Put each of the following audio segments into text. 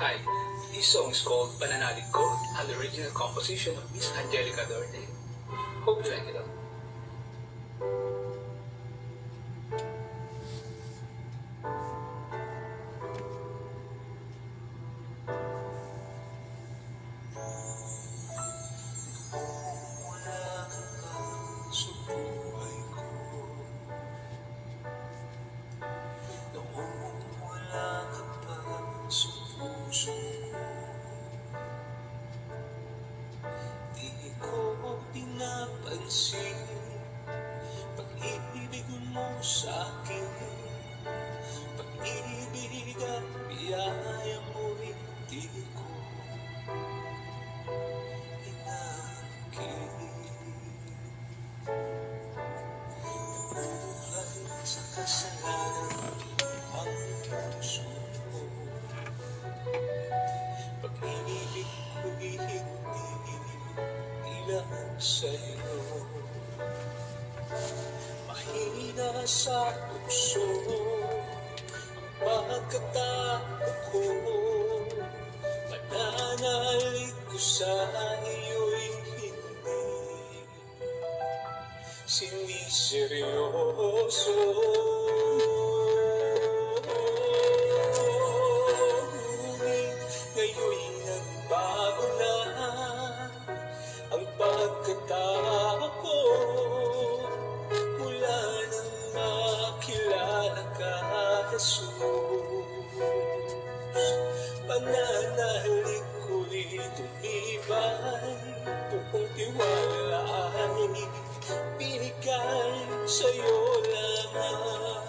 Hi, this song is called Pananalig Ko, an original composition of Miss Angelica Dorte. Hope you like it out. Pinapansin pag-ibig mo sa'kin, pag-ibig at biyaya mo'y di ko inangkin. Buhay sa kasalanan ang puso mo, pag-ibig ko'y hindi ilan sa'yo. Mahina sa tukso ang pagkatao ko, pananalig ko sa iyo'y hindi siniseryoso. Ngunit ngayon'y nagbago na ang pagkatao ko, mula nang makilala ka, Jesus. Pananalig ko'y tumibay, buong tiwala ay binigay sa'yo lamang,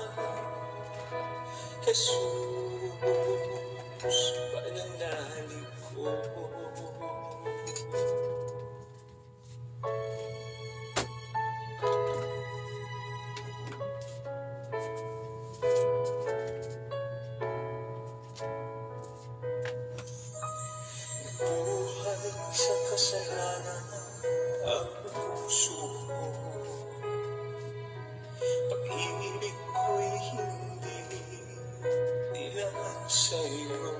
Jesus. Pananalig ko. Buhay sa kasalanan ang puso mo, pag-ibig ko'y hindi nilaan sa'yo.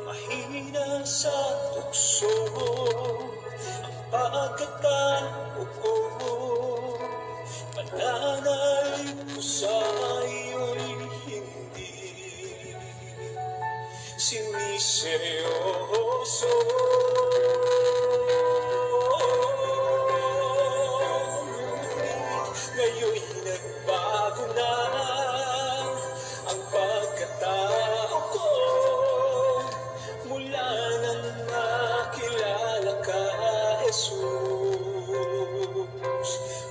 Mahina sa tukso ang pagkatao ko, pananalig ko sa iyo'y hindi siniseryoso. Ngayon'y nagbago na ang pagkatao ko, mula nang nakilala ka, Jesus.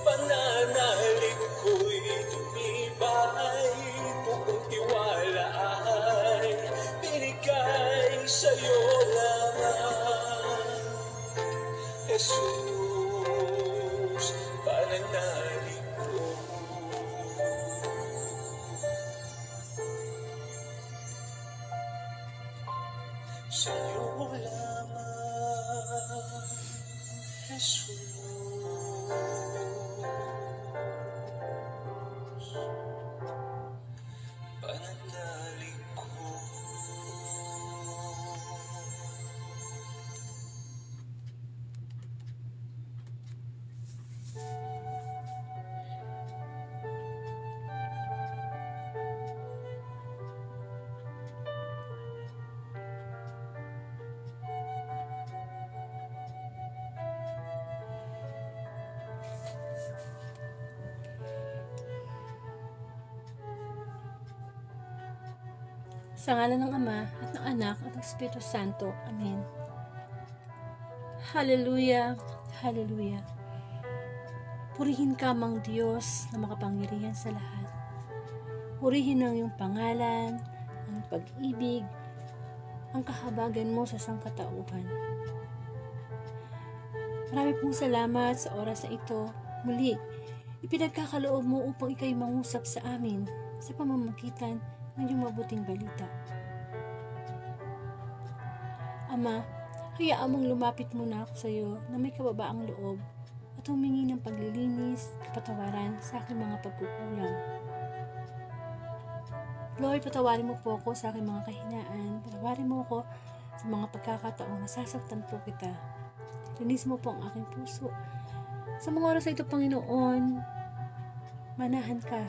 Pananalig ko'y tumibay, buong tiwala ay binigay sa'yo lamang, Jesus. Pananalig ko. Sa'yo lamang, Jesus. Pananalig ko. Sa ngalan ng Ama, at ng Anak, at ng Espiritu Santo. Amen. Hallelujah, Hallelujah. Purihin ka, Mang Diyos na makapangyarihan sa lahat. Purihin ang iyong pangalan, ang pag-ibig, ang kahabagan mo sa sangkatauhan. Marami pong salamat sa oras na ito. Muli, ipinagkakaloob mo upang ikaw'y mangusap sa amin sa pamamagitan ng iyong mabuting balita. Ama, hayaan mong lumapit muna ako sa iyo na may kababaang loob at humingi ng paglilinis, kapatawaran sa aking mga pagkukulang. Lord, patawarin mo po ako sa aking mga kahinaan. Patawarin mo ako sa mga pagkakataong nasasaktan po kita. Linis mo po ang aking puso. Sa mga oras na ito, Panginoon, manahan ka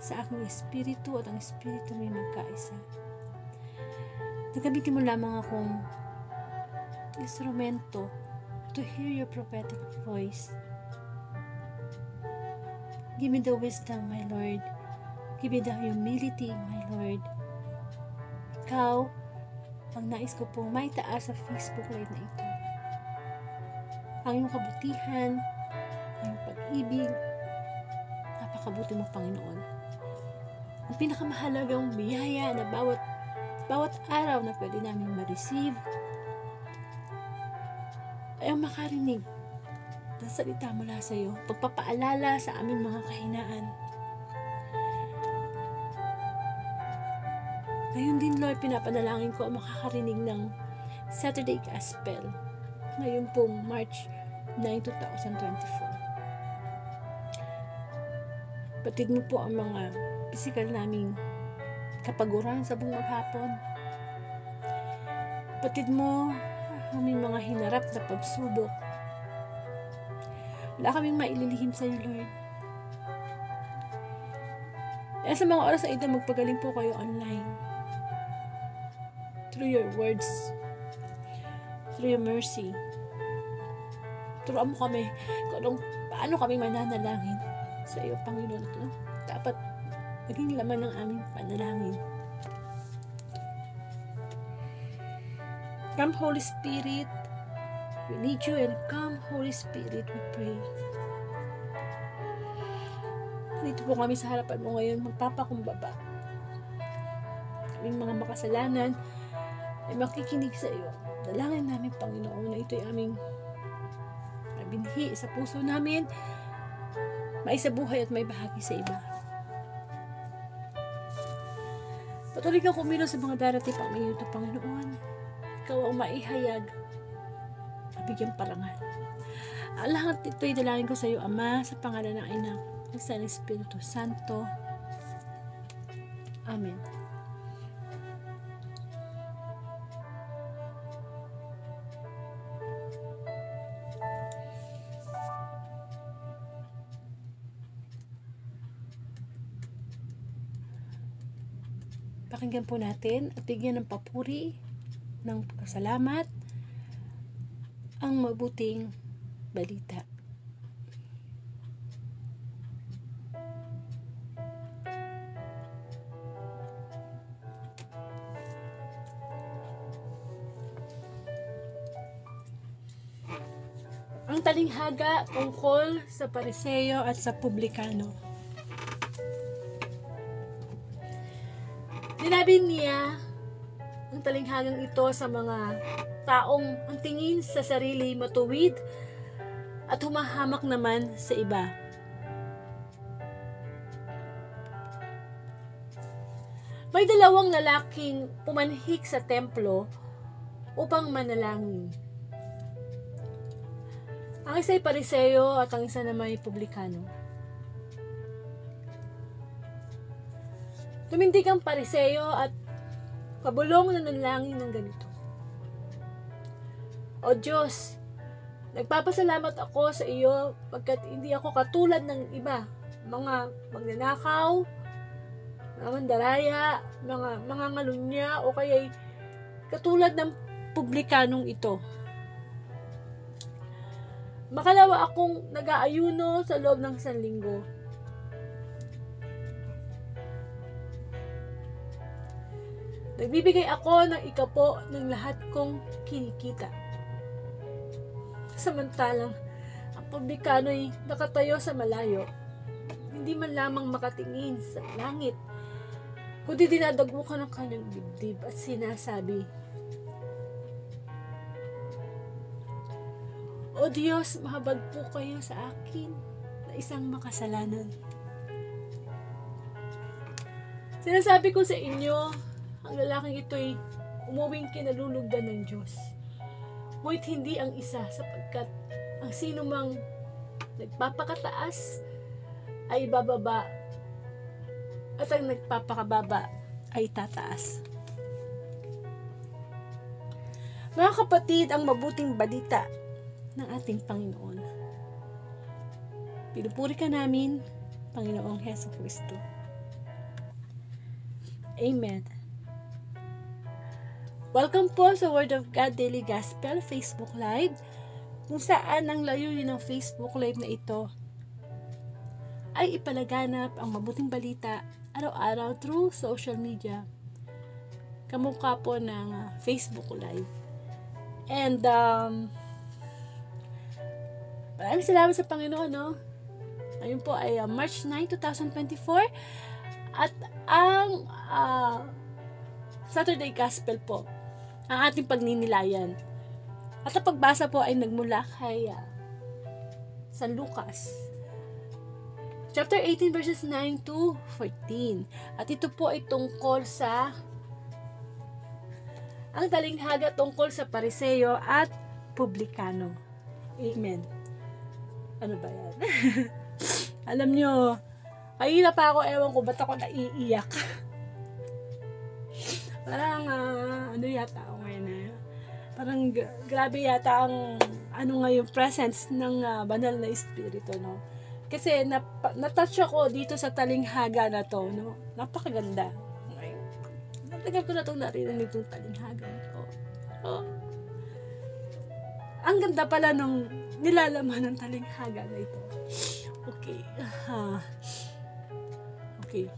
sa aking espiritu at ang espiritu mo'y magkaisa. Nagamitin mo lamang akong instrumento to hear your prophetic voice. Give me the wisdom, my Lord. Give me the humility, my Lord. Ikaw, ang nais ko pong may taas sa Facebook Live na ito. Ang iyong kabutihan, ang iyong pag-ibig, napakabuti mo, Panginoon. Ang pinakamahalagang biyaya na bawat araw na pwede namin ma-receive ay ang makarinig ng salita mula sa iyo, pagpapaalala sa aming mga kahinaan. Ngayon din, Lord, pinapanalangin ko ang makakarinig ng Saturday Gospel ngayon pong March 9, 2024. Batid mo po ang mga physical naming kapaguran sa buong maghapon. Batid mo ang aming mga hinarap na pagsubok. Wala kaming maililihim sa iyo, Lord. Kaya sa mga oras na ito, magpagaling po kayo online. Through your words. Through your mercy. Turuan mo kami kung paano kami mananalangin sa iyo, Panginoon. Ito dapat maging laman ng aming panalangin. Come, Holy Spirit. We need you, and come, Holy Spirit, we pray. Dito po kami sa harapan mo ngayon, magpapakumbaba. Aming mga makasalanan ay makikinig sa iyo. Dalangin namin, Panginoon, na ito'y aming mabinhi sa puso namin, maisabuhay at may bahagi sa iba. Patuloy kang kumilos sa mga darating pang minuto, Panginoon. Ikaw ang maihayag, mabigyan parangal. Ang lahat ito'y dalangin ko sa iyo, Ama, sa pangalan ng Anak, ng Sa Espiritu Santo. Amen. Pakinggan po natin at bigyan ng papuri, ng pasalamat, ang mabuting balita. Ang talinghaga tungkol sa Pariseo at sa Publikano. Sinabi niya ang talinghagang ito sa mga taong ang tingin sa sarili matuwid at humahamak naman sa iba. May dalawang lalaking pumanhik sa templo upang manalangin. Ang isa ay Pariseo at ang isa naman ay Publikano. Tumindig ang Pariseo at pabulong na nanalangin ng ganito. O Diyos, nagpapasalamat ako sa iyo pagkat hindi ako katulad ng iba, mga magnanakaw, mga mandaraya, mga mangangalunya o kaya'y katulad ng Publikanong ito. Makalawa akong nag-aayuno sa loob ng 1 linggo. Nagbibigay ako ng ikapo ng lahat kong kinikita. Samantalang, ang Publikano'y nakatayo sa malayo, hindi man lamang makatingin sa langit, kundi dinadagbukan ng kanyang dibdib at sinasabi, O Diyos, mahabag po kayo sa akin na isang makasalanan. Sinasabi ko sa inyo, ang lalaking ito'y umuwing kinalulugdan ng Diyos. Ngunit hindi ang isa, sapagkat ang sino mang nagpapakataas ay bababa at ang nagpapakababa ay tataas. Mga kapatid, ang mabuting balita ng ating Panginoon. Pinupuri ka namin, Panginoong Hesus Kristo. Amen. Welcome po sa Word of God Daily Gospel Facebook Live, kung saan ang layunin ng Facebook Live na ito ay ipalaganap ang mabuting balita araw-araw through social media, kamukha po ng Facebook Live. And maraming salamat sa Panginoon, no? Ngayon po ay March 9, 2024 at ang Saturday Gospel po ang ating pagninilayan. At ang pagbasa po ay nagmula kay San Lucas chapter 18 verses 9 to 14. At ito po ay tungkol sa ang talinghaga tungkol sa Pariseo at Publikano. Amen. Ano ba yan? Alam nyo, kanina pa ako, ewan ko ba't ako naiiyak. Parang, ano yata ako ngayon parang grabe yata ang, yung presence ng banal na espiritu, no? Kasi, natouch ako dito sa talinghaga na to, no? Napakaganda. Tagal ko na itong narinig itong talinghaga na to. Oh. Ang ganda pala nung nilalaman ng talinghaga na ito. Okay. Okay.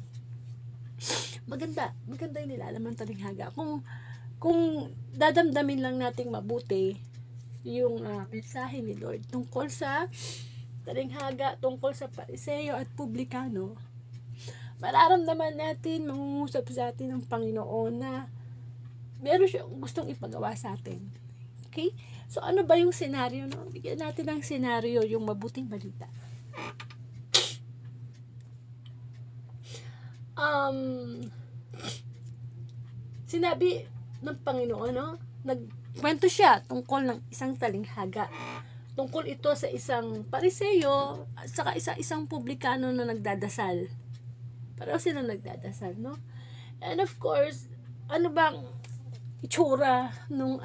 Maganda yung nilalaman talinghaga. Kung dadamdamin lang nating mabuti yung mensahe ni Lord tungkol sa talinghaga, tungkol sa Pariseo at Publikano, mararamdaman natin, mangungusap sa atin ng Panginoon na meron siyang gustong ipagawa sa atin. Okay? So, ano ba yung senaryo? No? Bigyan natin ng senaryo, yung mabuting balita. Sinabi ng Panginoon, no? Nagkwento siya tungkol ng isang talinghaga. Tungkol ito sa isang Pariseo at saka isang Publikano na nagdadasal. Pareho silang nagdadasal, no? And of course, ano bang itsura nung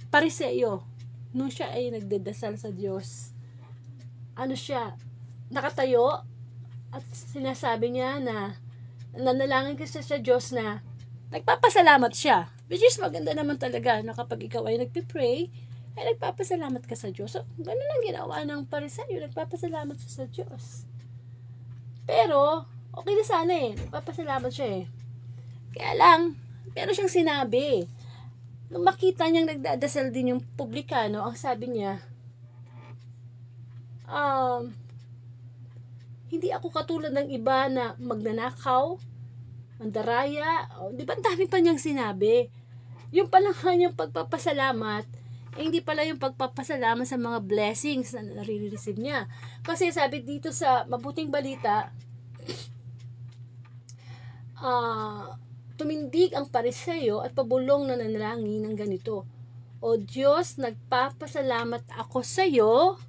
Pariseo nung siya ay nagdadasal sa Diyos? Ano siya? Nakatayo at sinasabi niya na nanalangin kasi sa Diyos na nagpapasalamat siya. Which is maganda naman talaga na kapag ikaw ay nagpipray, ay nagpapasalamat ka sa Diyos. So, ganun ang ginawa ng Pariseo, nagpapasalamat siya sa Diyos. Pero, okay na sana nagpapasalamat siya Kaya lang, meron siyang sinabi. Nung makita niyang nagdadasal din yung Publikano, ang sabi niya, hindi ako katulad ng iba na magnanakaw, mandaraya, di ba ang dami pa niyang sinabi? Yung palang kanyang pagpapasalamat, hindi pala yung pagpapasalamat sa mga blessings na nare-receive niya. Kasi sabi dito sa mabuting balita, tumindig ang Pariseo at pabulong na nanalangin ng ganito, O Diyos, nagpapasalamat ako sa iyo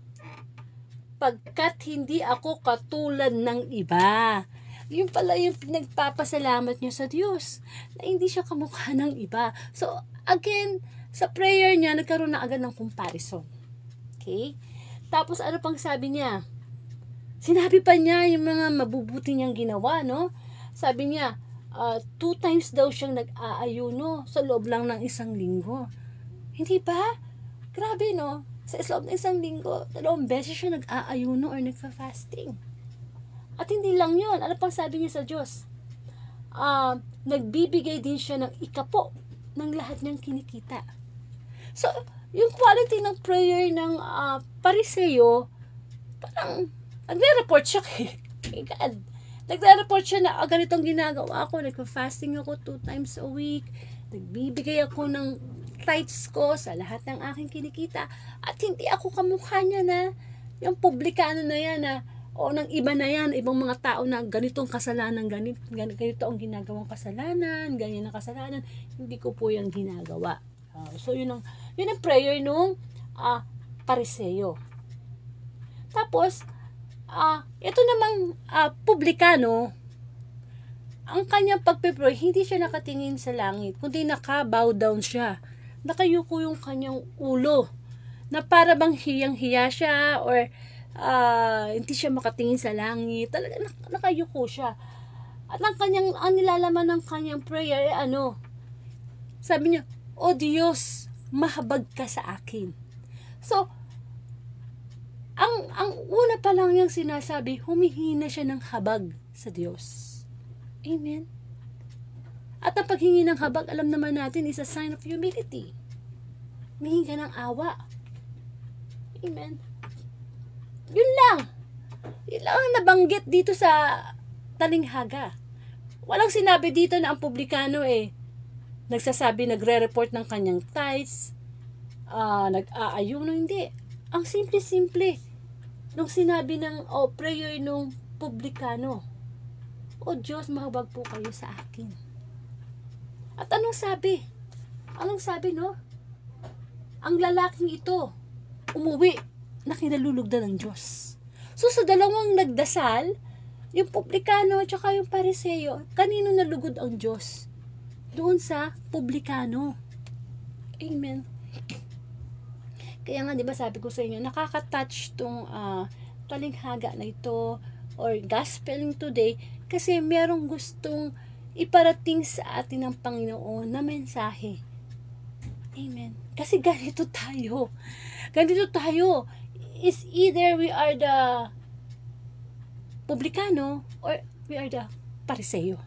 pagkat hindi ako katulad ng iba. Yun pala yung pinagpapasalamat niya sa Diyos, na hindi siya kamukha ng iba. So, again, sa prayer niya, nagkaroon na agad ng comparison. Okay? Tapos, ano pang sabi niya? Sinabi pa niya yung mga mabubuti niyang ginawa, no? Sabi niya, 2 times daw siyang nag-aayuno sa loob lang ng 1 linggo. Hindi ba? Grabe, no? Sa loob ng 1 linggo, 2 beses siya nag-aayuno or nagfa-fasting. At hindi lang yun. Ano pang sabi niya sa Diyos? Nagbibigay din siya ng ikapo ng lahat niyang kinikita. So, yung quality ng prayer ng Pariseo, parang nagre-report siya kay God. Nagre-report siya na ganitong ginagawa ko. Nagpa-fasting ako 2 times a week. Nagbibigay ako ng tithes ko sa lahat ng aking kinikita. At hindi ako kamukha niya na yung Publikano na yan na o ng iba na yan, ibang mga tao na ganitong kasalanan, ganito ang ginagawang kasalanan, ganyan ang kasalanan, hindi ko po yung ginagawa. So, yun ang prayer nung Pariseo. Tapos, ito namang publikano, ang kanyang pagpe-pray, hindi siya nakatingin sa langit, kundi naka-bow down siya. Nakayuko yung kanyang ulo, na para bang hiyang-hiya siya, or hindi siya makatingin sa langit. Talaga nakayuko siya. At ang nilalaman ng kanyang prayer sabi niya, "O Diyos, mahabag ka sa akin." So, ang una pa lang niyang sinasabi, humihina siya ng habag sa Diyos. Amen. At ang paghingi ng habag, alam naman natin, is a sign of humility. Humingi ka ng awa. Amen. Yun lang ang nabanggit dito sa talinghaga. Walang sinabi dito na ang publikano nagsasabi, nagre-report ng kanyang tithes, nag-aayuno, hindi. Ang simple-simple nung sinabi ng prayer nung publikano, "O Diyos, mahabag po kayo sa akin." At anong sabi? No? Ang lalaking ito, umuwi na kinalulugdan ng Diyos. So, sa dalawang nagdasal, yung publikano at saka yung Pariseo, kanino nalugod ang Diyos? Doon sa publikano. Amen. Kaya nga, di ba sabi ko sa inyo, nakaka-touch tong talinghaga na ito, or gospeling today, kasi merong gustong iparating sa atin ng Panginoon na mensahe. Amen. Kasi ganito tayo. Is either we are the publikano or we are the Pariseo.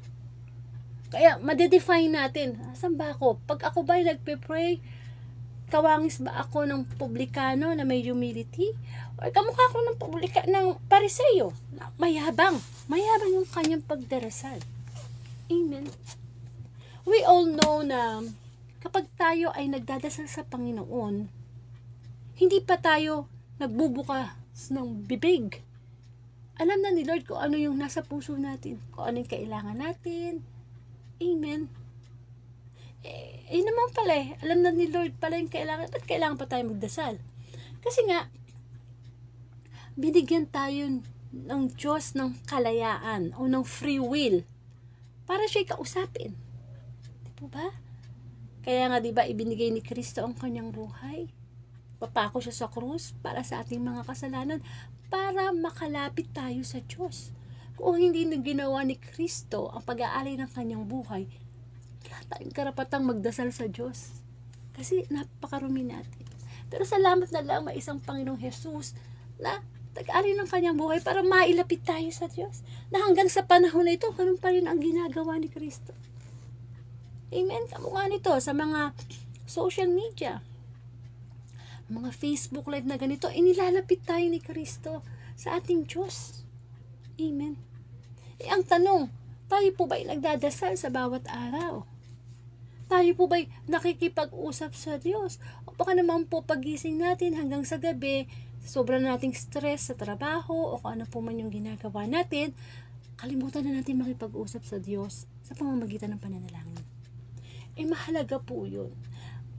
Kaya, madedefine natin, saan ba ako? Pag ako ba'y nagpe-pray, kawangis ba ako ng publikano na may humility? Or kamukha ko ng Pariseo na mayabang yung kanyang pagdarasal. Amen. We all know na kapag tayo ay nagdadasal sa Panginoon, hindi pa tayo nagbubukas ng bibig. Alam na ni Lord kung ano yung nasa puso natin, kung ano yung kailangan natin. Amen. Naman pala alam na ni Lord pala yung kailangan. Ba't kailangan pa tayo magdasal? Kasi nga, binigyan tayo ng Diyos ng kalayaan o ng free will para siya'y kausapin. Di po ba? Kaya nga, di ba, ibinigay ni Kristo ang kanyang buhay. Papako siya sa krus para sa ating mga kasalanan, para makalapit tayo sa Diyos. Kung hindi na ginawa ni Kristo ang pag-aalay ng kanyang buhay, wala tayong karapatang magdasal sa Diyos. Kasi napakarumi natin. Pero salamat na lang may isang Panginoong Jesus na tag-alay ng kanyang buhay para mailapit tayo sa Diyos. Na hanggang sa panahon na ito, ganun pa rin ang ginagawa ni Kristo. Amen. Kamukha nito sa mga social media, mga Facebook live na ganito, inilalapit tayo ni Kristo sa ating Diyos. Amen. Ang tanong, tayo po ba'y nagdadasal sa bawat araw? Tayo po ba'y nakikipag-usap sa Diyos? O baka naman po pagising natin hanggang sa gabi, sobrang nating stress sa trabaho o kung ano po man yung ginagawa natin, kalimutan na natin makipag-usap sa Diyos sa pamamagitan ng pananalangin. Mahalaga po yun.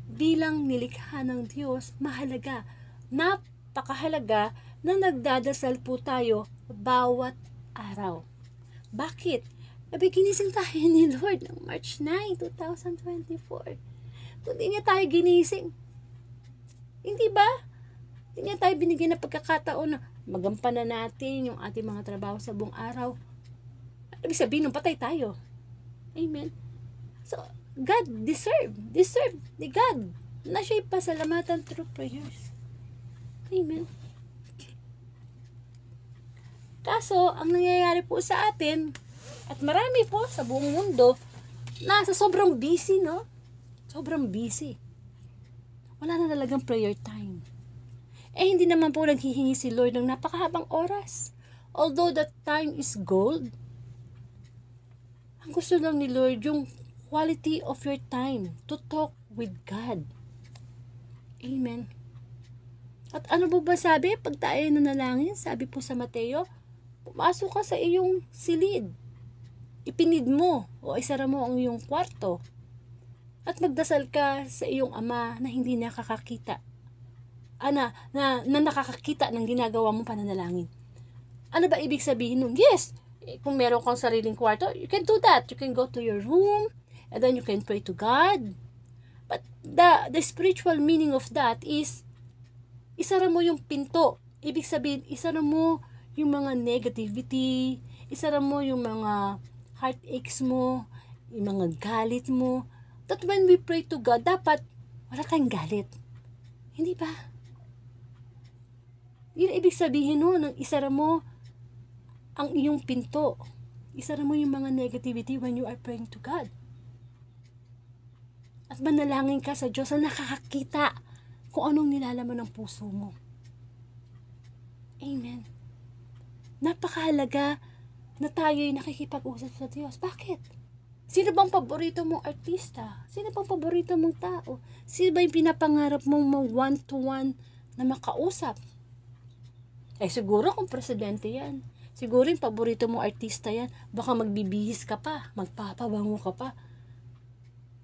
Bilang nilikha ng Diyos, mahalaga, napakahalaga na nagdadasal po tayo bawat araw. Bakit? Ginising tayo ni Lord ng March 9, 2024. Kung di niya tayo ginising, hindi ba? Hindi niya tayo binigyan ng pagkakataon na magampanan natin yung ating mga trabaho sa buong araw. Ibig sabihin, patay tayo. Amen. So, God deserve ni God na siya'y pasalamatan through prayers. Amen. Kaso, ang nangyayari po sa atin, at marami po sa buong mundo, nasa sobrang busy, no? Sobrang busy. Wala na talagang prayer time. Hindi naman po naghihingi si Lord ng napakahabang oras. Although that time is gold, ang gusto lang ni Lord yung quality of your time to talk with God. Amen. At ano po ba sabi? Pag tayo nanalangin, sabi po sa Mateo, pumasok ka sa iyong silid. Ipinid mo o isara mo ang iyong kwarto. At magdasal ka sa iyong ama na hindi nakakakita. Na nakakakita ng ginagawa mong pananalangin. Ano ba ibig sabihin nun? Yes, kung meron kang sariling kwarto, you can do that. You can go to your room, and then you can pray to God. But the spiritual meaning of that is, isara mo yung pinto. Ibig sabihin, isara mo yung mga negativity, isara mo yung mga heartaches mo, yung mga galit mo. That when we pray to God, dapat wala tayong galit. Hindi ba? Yun ibig sabihin nun, isara mo ang iyong pinto. Isara mo yung mga negativity when you are praying to God. At manalangin ka sa Diyos na nakakakita kung anong nilalaman ng puso mo. Amen. Napakahalaga na tayo'y nakikipag-usap sa Diyos. Bakit? Sino bang paborito mong artista? Sino bang paborito mong tao? Sino ba yung pinapangarap mong one-to-one na makausap? Siguro kung presidente yan. Siguro yung paborito mong artista yan. Baka magbibihis ka pa. Magpapabango ka pa.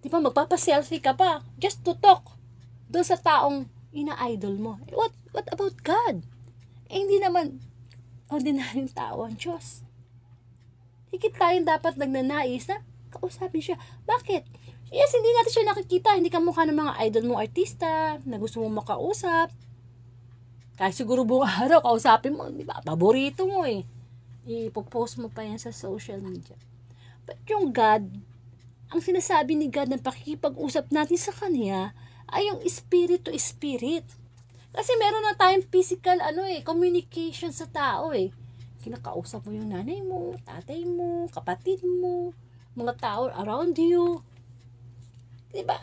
Di ba? Magpapaselfie ka pa. Just to talk doon sa taong ina-idol mo. What about God? Hindi naman ordinaryong tao ang Diyos. Higit tayong dapat nagnanais na kausapin siya. Bakit? Yes, hindi natin siya nakikita. Hindi ka mukha ng mga idol mong artista na gusto mong makausap. Kahit siguro buong araw, kausapin mo. Di ba? Paborito mo eh. Ipopost mo pa yan sa social media. But yung God, ang sinasabi ni God na pakikipag-usap natin sa Kanya ay yung spirit to spirit. Kasi meron na tayong physical communication sa tao eh. Kinakausap mo yung nanay mo, tatay mo, kapatid mo, mga tao around you. Diba?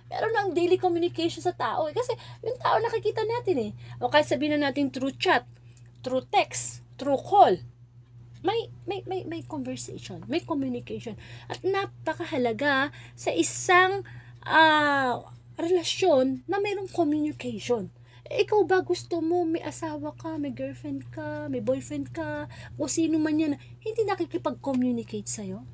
Meron ng daily communication sa tao eh. Kasi yung tao nakikita natin eh. O kahit sabihin na natin through chat, through text, through call. May conversation, may communication. At napakahalaga sa isang relasyon na mayroong communication. Ikaw ba gusto mo, may asawa ka, may girlfriend ka, may boyfriend ka, o sino man yan, hindi nakikipag-communicate sa'yo?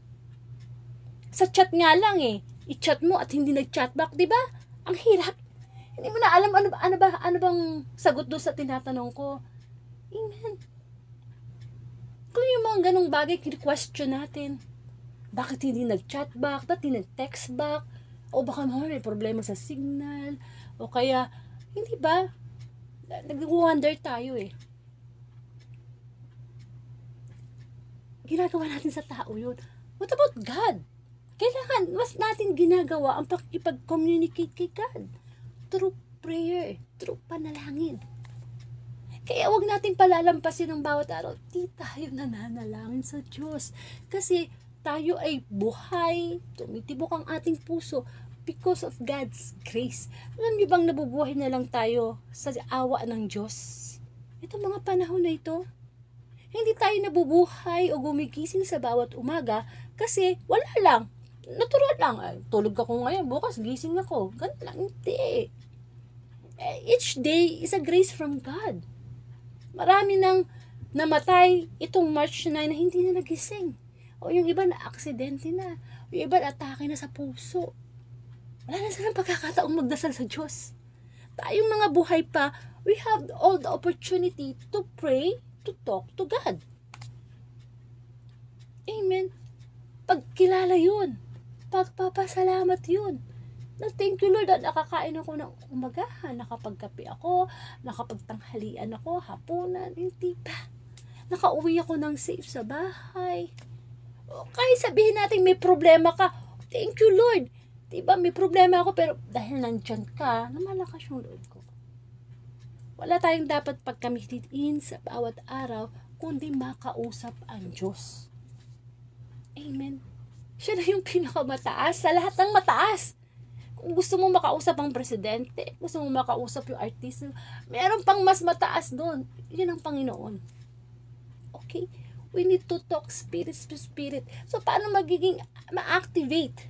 Sa chat nga lang eh, i-chat mo at hindi nag-chat back, di ba? Ang hirap. Hindi mo na alam ano bang sagot doon sa tinatanong ko. Amen. Kung yung mga ganong bagay, question natin. Bakit hindi nag-chat back? Bakit hindi nag-text back? O baka may problema sa signal? O kaya, hindi ba? Nag-wonder tayo eh. Ginagawa natin sa tao yun. What about God? Kailangan, mas natin ginagawa ang pakikipag-communicate kay God. Through prayer, through panalangin. Kaya wag natin palalampasin ng bawat araw. Di tayo nananalangin sa Diyos. Kasi tayo ay buhay, tumitibok ang ating puso because of God's grace. Alam niyo bang nabubuhay na lang tayo sa awa ng Diyos? Itong mga panahon na ito, hindi tayo nabubuhay o gumigising sa bawat umaga kasi wala lang. Natural lang. Tulog ako ngayon, bukas gising ako. Ganun lang. Hindi. Each day is a grace from God. Marami nang namatay itong March 9 na hindi na nagising. O yung iba na aksidente na. O yung iba na atake na sa puso. Wala na silang pagkakataong magdasal sa Diyos. Tayong mga buhay pa, we have all the opportunity to pray, to talk to God. Amen. Pagkilala yun. Pagpapasalamat yun. Thank you Lord, nakakain ako ng umagahan, nakapagkape ako, nakapagtanghalian ako, hapunan, hindi pa. Nakauwi ako ng safe sa bahay. O, kahit sabihin natin may problema ka, thank you Lord. Diba may problema ako pero dahil nandyan ka, namalakas yung Lord ko. Wala tayong dapat pagkamitin sa bawat araw, kundi makausap ang Diyos. Amen. Siya na yung pinakamataas sa lahat ng mataas. Kung gusto mo makausap ang presidente, gusto mo makausap yung artist, meron pang mas mataas doon. Yun ang Panginoon. Okay? We need to talk spirit to spirit. So, paano magiging ma-activate?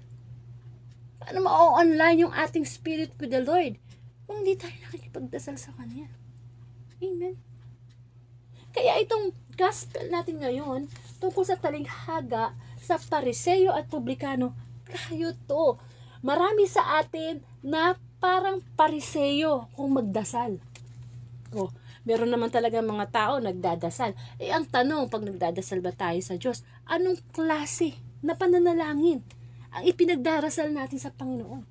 Paano ma-online yung ating spirit with the Lord? Kung hindi tayo nakikipagdasal sa Kanya. Amen? Kaya itong gospel natin ngayon, tungkol sa talinghaga, sa Pariseo at Publikano, kayo to. Marami sa atin na parang Pariseo kung magdasal. O, Meron naman talaga mga tao nagdadasal. Ang tanong, pag nagdadasal ba tayo sa Diyos, anong klase na pananalangin ang ipinagdarasal natin sa Panginoon?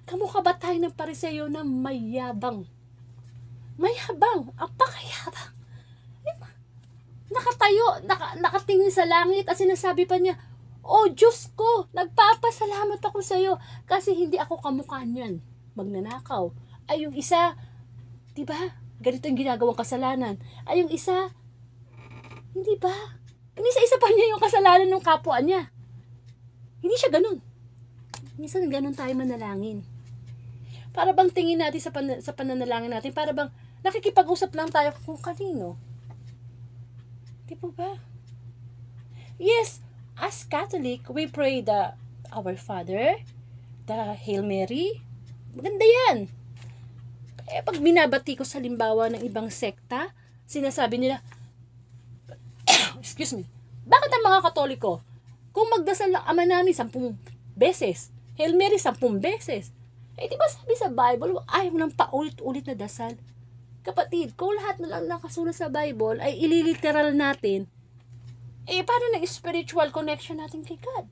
Kamukha ba tayo ng Pariseo na mayabang? Mayabang, ang pakayabang. Nakatayo, nakatingin sa langit at sinasabi pa niya, "Oh Diyos ko, nagpapasalamat ako sa iyo kasi hindi ako kamukha niyan. Magnanakaw." Ay yung isa, 'di ba? Ganito yung ginagawang kasalanan. Ay yung isa, hindi ba? Inisa-isa pa niya yung kasalanan ng kapwa niya. Hindi siya ganun. Minsan ganun tayo manalangin. Para bang tingin natin sa pananalangin natin, para bang nakikipag-usap lang tayo kung kanino. Di po ba? Yes, as Catholic, we pray the Our Father, the Hail Mary. Maganda yan. Pag binabati ko sa limbawa ng ibang sekta, sinasabi nila, excuse me, bakit ang mga Katoliko, kung magdasal ng Ama namin 10 beses, Hail Mary 10 beses, di ba sabi sa Bible, ayaw ng paulit-ulit na dasal? Kapatid, kung lahat na lang nakasulat sa Bible ay ililiteral natin, paano na spiritual connection natin kay God?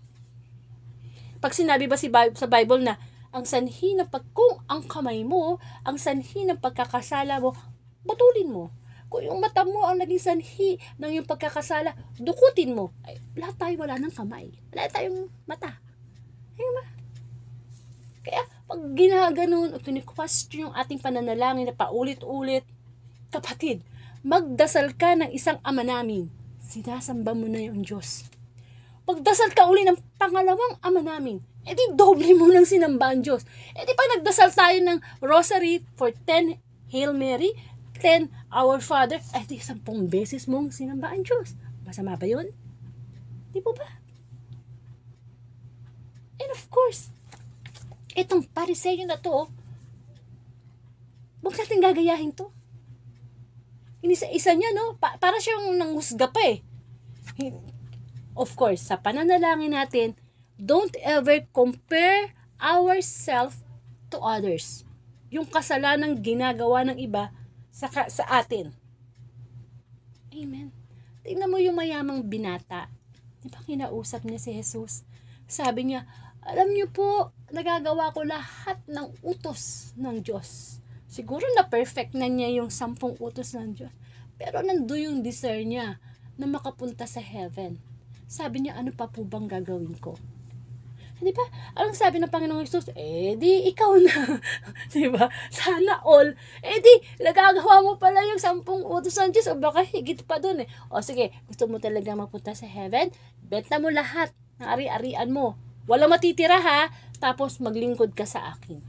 Pag sinabi ba sa Bible na ang sanhi ng kung ang kamay mo, ang sanhi ng pagkakasala mo, batulin mo. Kung yung mata mo ang naging sanhi ng yung pagkakasala, dukutin mo. Lahat tayo wala ng kamay. Wala tayong mata. Ayun ba? Kaya pag ginaganon o tini-question yung ating pananalangin na paulit-ulit, kapatid, magdasal ka ng isang Ama namin. Sinasamba mo na yung Diyos. Pagdasal ka uli ng pangalawang Ama namin, di doble mo ng sinamba ang Diyos. Di pa nagdasal tayo ng rosary for 10 Hail Mary, 10 Our Father, di 10 beses mong sinamba ang Diyos. Masama ba yun? Di po ba? And of course, itong Pariseo na to, huwag natin gagayahin to. Inisa-isa niya, no? Para siyang nanghusga pa eh. Of course, sa pananalangin natin, don't ever compare ourselves to others. Yung kasalanan ginagawa ng iba sa atin. Amen. Tingnan mo yung mayamang binata. Di ba kinausap niya si Jesus? Sabi niya, alam niyo po, nagagawa ko lahat ng utos ng Diyos. Siguro na perfect na niya yung 10 utos ng Diyos. Pero nandoon yung desire niya na makapunta sa heaven. Sabi niya, ano pa po bang gagawin ko? Di ba? Anong sabi ng Panginoong Jesus? Di ikaw na. Di ba? Sana all. Di, nagagawa mo pala yung 10 utos ng Diyos o baka higit pa dun eh. O sige, gusto mo talaga mapunta sa heaven? Benta mo lahat ng ari-arian mo. Walang matitira ha, tapos maglingkod ka sa akin.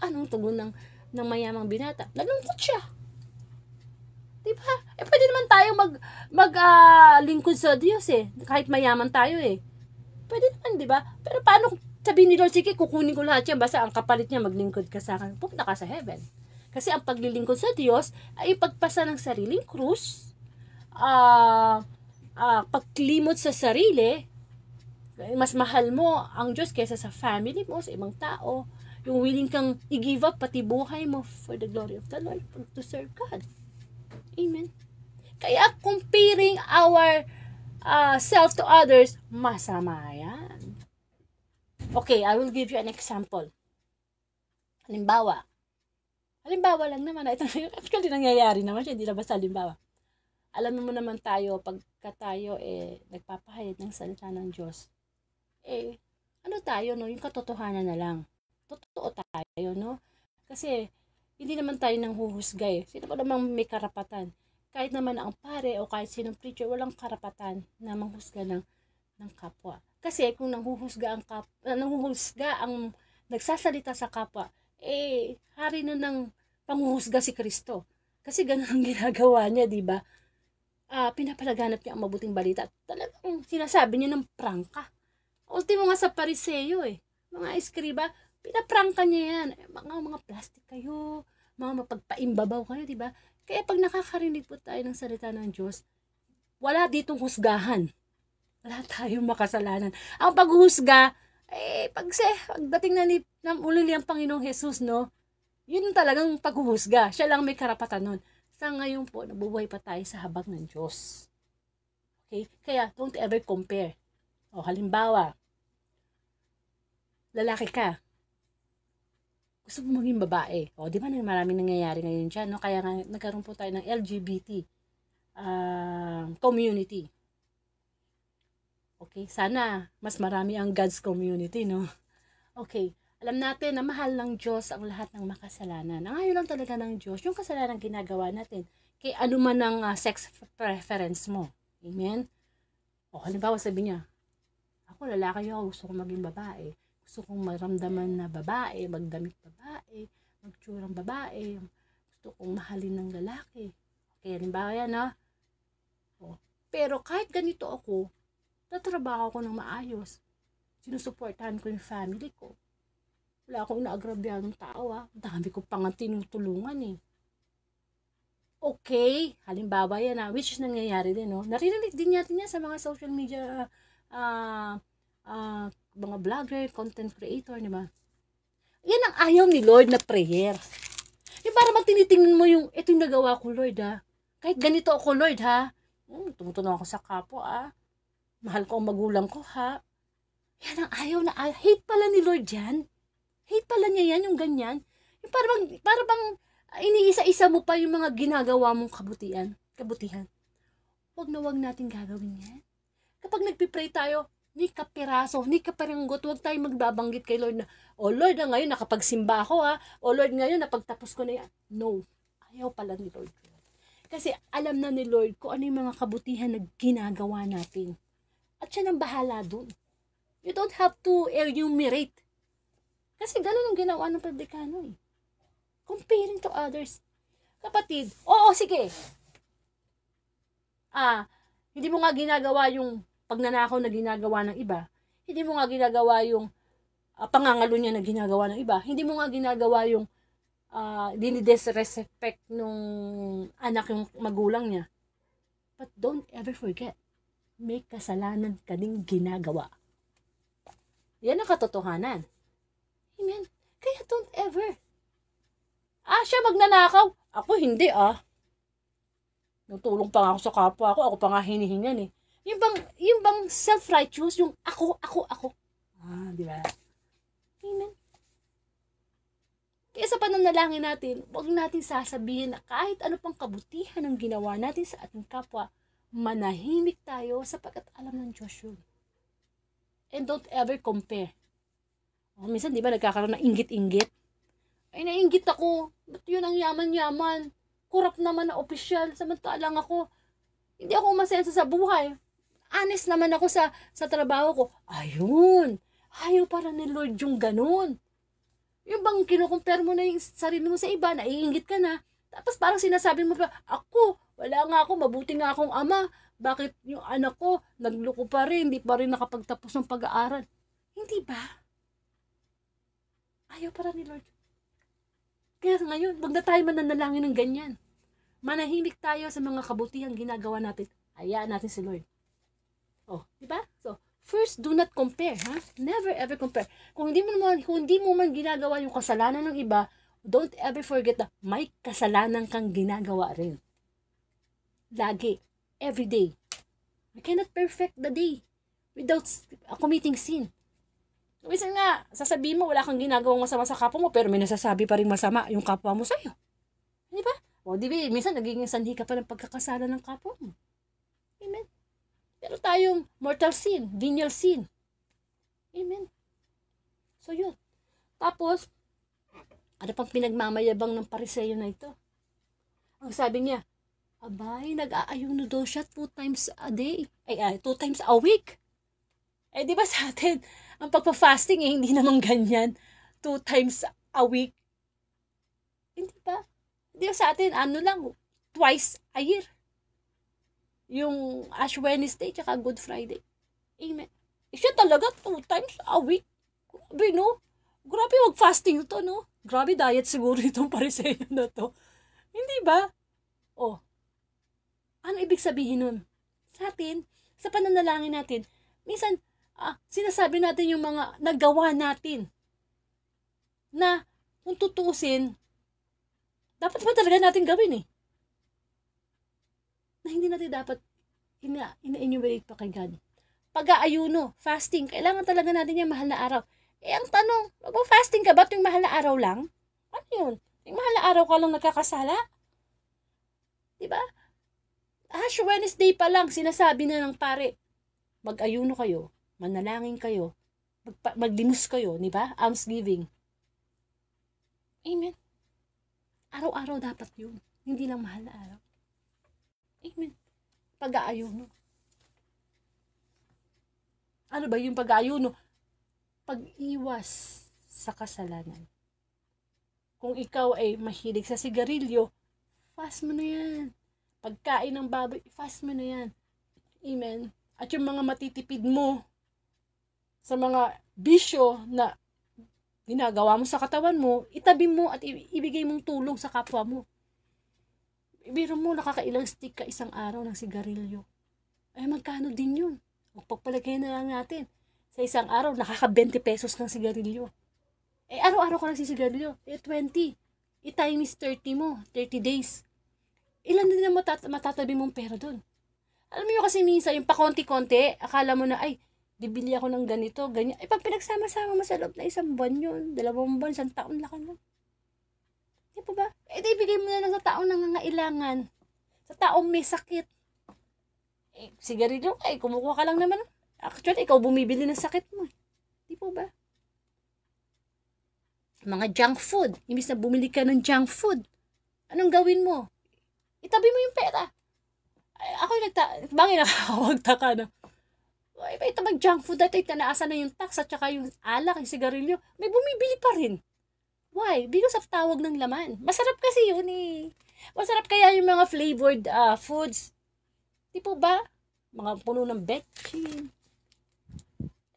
Anong tugon ng mayamang binata? Nalungkot siya. Diba? Pwede naman tayong maglingkod sa Diyos eh. Kahit mayaman tayo eh. Pwede naman, diba? Pero paano sabihin ni Lord, sige, kukunin ko lahat yan, basta ang kapalit niya, maglingkod ka sa akin. Pupunta ka sa heaven. Kasi ang paglilingkod sa Diyos ay pagpasa ng sariling krus, paglimot sa sarili. Mas mahal mo ang Diyos kaysa sa family mo, sa ibang tao. Yung willing kang i-give up pati buhay mo for the glory of the Lord, to serve God. Amen. Kaya comparing our self to others, masama yan. Okay, I will give you an example. Halimbawa lang naman, ito actually nangyayari naman siya, hindi na basta halimbawa. Alam mo naman tayo, pagka tayo nagpapahayag ng salita ng Diyos, ano tayo, no? Yung katotohanan na lang. Totoo tayo, no? Kasi, hindi naman tayo nang huhusga eh. Sino pa namang may karapatan? Kahit naman ang pare o kahit sinong preacher, walang karapatan na manghusga ng kapwa. Kasi kung nanghuhusga ang nagsasalita sa kapwa, hari na ng panghuhusga si Kristo. Kasi ganun ang ginagawa niya, di ba? Pinapalaganap niya ang mabuting balita. Talagang sinasabi niya ng prangka. Ultimo nga sa Pariseo mga eskriba, pinaprangka niya yan. Mga plastic kayo, mga mapagpaimbabaw kayo, di ba? Kaya pag nakakarinig po tayo ng salita ng Diyos, wala ditong husgahan. Wala tayong makasalanan. Ang paghuhusga, pagdating na ng uli niyang Panginoong Jesus, no? Yun talagang paghuhusga. Siya lang may karapatan nun. Sa ngayon po, nabubuhay pa tayo sa habag ng Diyos. Okay? Kaya, don't ever compare. O, halimbawa, lalaki ka. Gusto mo maging babae. O, di ba maraming nangyayari ngayon dyan, no? Kaya nga, nagkaroon po tayo ng LGBT community. Okay? Sana, mas marami ang God's community, no? Okay. Alam natin na mahal ng Diyos ang lahat ng makasalanan. Ang ayaw lang talaga ng Diyos, yung kasalanan ginagawa natin. Kaya ano man ang sex preference mo. Amen? O, halimbawa sabi niya, ako lalaki ako, gusto kong maging babae. Gusto kong maramdaman na babae, magdamit babae, magtsurang babae. Gusto kong mahalin ng lalaki. Okay, halimbawa yan, ha? O, pero kahit ganito ako, tatrabaho ko ng maayos. Sinusuportahan ko yung family ko. Wala akong inaagrabyhan ng tao, ha? Dami ko pa nga tinutulungan, eh. Okay, halimbawa yan, ha? Which is nangyayari din, no? Naririnig din natin yan sa mga social media, mga vlogger, content creator, di ba? Yan ang ayaw ni Lord na prayer. Yung para tinitingnan mo yung, ito yung nagawa ko, Lord, ha? Kahit ganito ako, Lord, ha? Tumutulong ako sa kapwa, ha? Mahal ko ang magulang ko, ha? Yan ang ayaw na ayaw. Hate pala ni Lord yan. Hate pala niya yan, yung ganyan. Yung para bang iniisa-isa mo pa yung mga ginagawa mong kabutihan. Huwag na huwag natin gagawin yan. Kapag nagpipray tayo, ni kapiraso, ni kaparanggot, huwag tayo magbabanggit kay Lord na, oh Lord, ngayon nakapagsimba ako, ha? Oh Lord, ngayon napagtapos ko na yan. No. Ayaw pala ni Lord. Kasi alam na ni Lord kung ano yung mga kabutihan na ginagawa natin. At siya nang bahala dun. You don't have to enumerate. Kasi ganun ang ginawa ng publikano, eh. Comparing to others. Kapatid, oo, sige. Hindi mo nga ginagawa yung pagnanakaw na ginagawa ng iba. Hindi mo nga ginagawa yung pangangalo niya na ginagawa ng iba. Hindi mo nga ginagawa yung dinidisrespect nung anak yung magulang niya. But don't ever forget, may kasalanan ka ding ginagawa. Yan ang katotohanan. Amen. Kaya don't ever. Siya magnanakaw. Ako hindi, Nagtulong pa nga ako sa kapwa ako. Ako pa nga hinihingan, eh. Yung bang self-righteous, yung ako. Di ba? Amen. Kaya sa pananalangin natin, huwag natin sasabihin na kahit ano pang kabutihan ang ginawa natin sa ating kapwa, manahimik tayo sapagkat alam ng Diyos yun. And don't ever compare. Minsan, di ba, nagkakaroon ng inggit-inggit? Ay, nainggit ako. Ba't yun ang yaman-yaman? Kurap naman na opisyal. Samantalang ako, hindi ako masensa sa buhay. Honest naman ako sa trabaho ko. Ayun. Ayaw para ni Lord yung ganun. Yung bang kinukumpare mo na yung sarili mo sa iba, naiinggit ka na. Tapos parang sinasabi mo pa, wala nga ako, mabuti nga akong ama. Bakit yung anak ko, nagloko pa rin, hindi pa rin nakapagtapos ng pag-aaral? Hindi ba? Ayaw para ni Lord. Kaya ngayon, wag na tayo mananalangin ng ganyan. Manahimik tayo sa mga kabutihang ginagawa natin. Hayaan natin si Lord. Di ba? So, first, do not compare, ha? Never ever compare. Kung hindi mo man ginagawa yung kasalanan ng iba, don't ever forget na may kasalanan kang ginagawa rin. Lagi. Every day. We cannot perfect the day without committing sin. Minsan nga, sasabihin mo, wala kang ginagawang masama sa kapwa mo, pero may nasasabi pa rin masama yung kapwa mo sa'yo. Di ba? Di ba? Minsan nagiging sanhi ka pa ng pagkakasala ng kapwa mo. Amen. Pero tayong mortal sin, venial sin. Amen. So yun. Tapos, ano pang pinagmamayabang ng Pariseyo na ito? Ang sabi niya, abay, nag-aayuno daw siya 2 times a day. 2 times a week. Di ba sa atin, ang pagpa-fasting hindi naman ganyan. 2 times a week. Hindi ba? Hindi ba sa atin, twice a year. Yung Ash Wednesday, tsaka Good Friday. Amen. Siya talaga 2 times a week. Grabe, no? Grabe, wag fasting ito, no? Grabe, diet siguro itong Pariseyo na to. Hindi ba? Ano ibig sabihin nun? Sa atin, sa pananalangin natin, minsan, sinasabi natin yung mga nagawa natin na kung tutuusin, Dapat ba talaga natin gawin na hindi natin dapat ina-enumerate pa kay God. Pag-aayuno, fasting, kailangan talaga natin yung mahal na araw. Ang tanong, mag-fasting ka ba tuwing mahal na araw lang? Ano yun? Yung mahal na araw ka lang nagkakasala? Diba? Ash Wednesday pa lang, sinasabi na ng pare, mag-ayuno kayo, manalangin kayo, magdimus kayo, diba? Almsgiving. Amen. Araw-araw dapat yun. Hindi lang mahal na araw. Amen. Pag-aayuno. Ano ba yung pag-aayuno? Pag-iwas sa kasalanan. Kung ikaw ay mahilig sa sigarilyo, fast mo na yan. Pagkain ng baboy, fast mo na yan. Amen. At yung mga matitipid mo sa mga bisyo na ginagawa mo sa katawan mo, itabi mo at ibigay mong tulong sa kapwa mo. Biro mo, nakakailang stick ka isang araw ng sigarilyo. Ay, magkano din yun? O pagpalagay na lang natin. Sa isang araw, nakaka-20 pesos kang sigarilyo. Araw-araw ka nagsisigarilyo. 20. I-times 30 mo. 30 days. Ilan din na matatabi mong pera dun? Alam mo yun kasi minsan, yung pakonti-konti, akala mo na, ay, bibili ako ng ganito, ganyan. Pag pinagsama-sama mo sa loob na isang buwan yun, 2 buwan, 1 taon na ka na. Di po ba? Ibigay mo na lang sa taong nangangailangan. Sa taong may sakit. Sigarilyo, kumukuha ka lang naman. Actually, ikaw bumibili ng sakit mo. Di po ba? Mga junk food. Imbis na bumili ka ng junk food, anong gawin mo? Itabi mo yung pera. Ako yung bakit nakakawagtaka na? Ito mag junk food dati, tanaasan na yung tax at saka yung alak, yung sigarilyo. May bumibili pa rin. Why? Because of tawag ng laman. Masarap kasi yun Masarap kaya yung mga flavored foods. Di po ba? Mga puno ng betchin.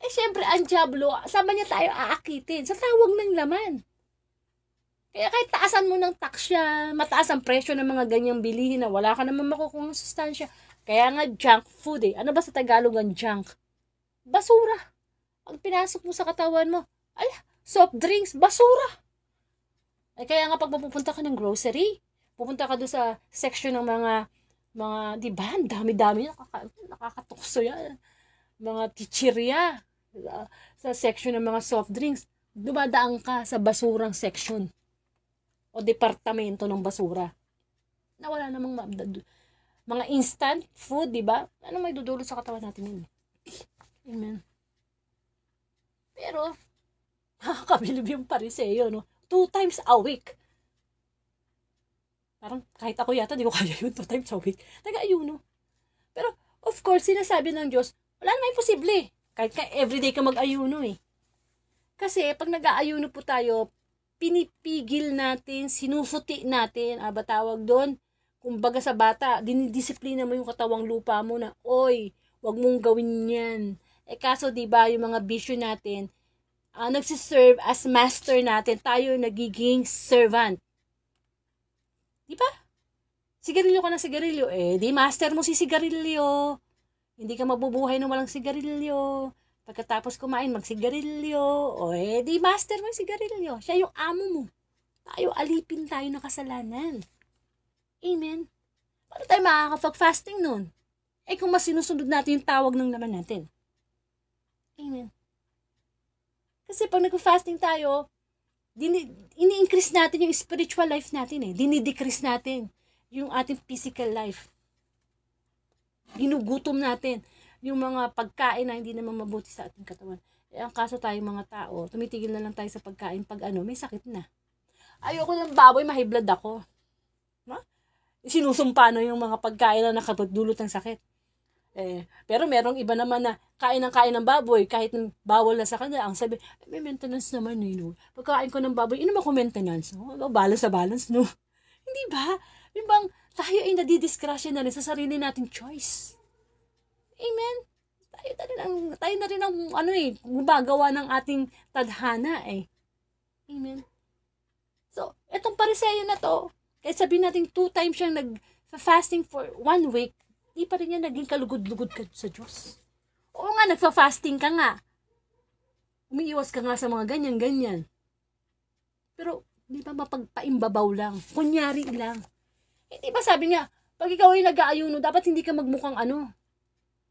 Syempre, ang diablo, sama niya tayo aakitin sa tawag ng laman. Kaya kahit taasan mo ng tax siya, mataas ang presyo ng mga ganyang bilihin na wala ka naman makukuha ng sustansya. Kaya nga junk food Ano ba sa Tagalog ang junk? Basura. Pag pinasok mo sa katawan mo, soft drinks, basura. Kaya nga pag pupunta ka ng grocery, pupunta ka doon sa section ng mga di ba, dami-dami, nakakatukso yan. Mga chichirya, sa section ng mga soft drinks, dumadaan ka sa basurang section o departamento ng basura. Na wala namang mga instant food, di ba? Ano may dudulot sa katawan natin yun? Amen. Pero, nakakabilib yung Pariseo, 2 times a week. Parang kahit ako yata, di ko kaya yun 2 times a week. Nag-ayuno. Pero, of course, sinasabi ng Diyos, wala naman imposible. Kahit everyday ka mag-ayuno Kasi, pag nag-aayuno po tayo, pinipigil natin, sinusuti natin, ba tawag doon? Kumbaga sa bata, dinidisiplina mo yung katawang lupa mo na, oy, wag mong gawin yan. Kaso, di ba, yung mga bisyo natin, nagsiserve as master natin, tayo nagiging servant. Di ba? Sigarilyo ka ng sigarilyo, di master mo si sigarilyo. Hindi ka mabubuhay nung walang sigarilyo. Pagkatapos kumain, magsigarilyo. Di master mo yung sigarilyo. Siya yung amo mo. Tayo, alipin tayo ng kasalanan. Amen. Paano tayo makakapag-fasting nun? Kung mas sinusunod natin yung tawag ng naman natin. Amen. Kasi pag nag-fasting tayo, ini-increase natin yung spiritual life natin Dinidecrease natin yung ating physical life. Ginugutom natin yung mga pagkain na hindi naman mabuti sa ating katawan. Ang kaso tayong mga tao, tumitigil na lang tayo sa pagkain pag may sakit na. Ayoko ng baboy, ma-high-blood ako. Sinusumpa yung mga pagkain na nakadulot ng sakit. Pero merong iba naman na kain ng baboy, kahit bawal na sa kanila, ang sabi, may maintenance naman Pagkain ko ng baboy, naman ko maintenance. Balance sa balance, Hindi ba? Yung bang tayo ay nadidiskrasya na rin sa sarili nating choice. Amen? Tayo na rin ang gumagawa ng ating tadhana Amen? So, etong Pariseo na to, kahit sabihin natin 2 times siyang nag-fasting for 1 week, di pa rin yan naging kalugod-lugod ka sa Diyos. Oo nga, nagfa-fasting ka nga. Umiiwas ka nga sa mga ganyan-ganyan. Pero, Di ba mapagpaimbabaw lang. Kunyari lang. Eh, di ba sabi nga, pag ikaw ay nag-aayuno, dapat hindi ka magmukhang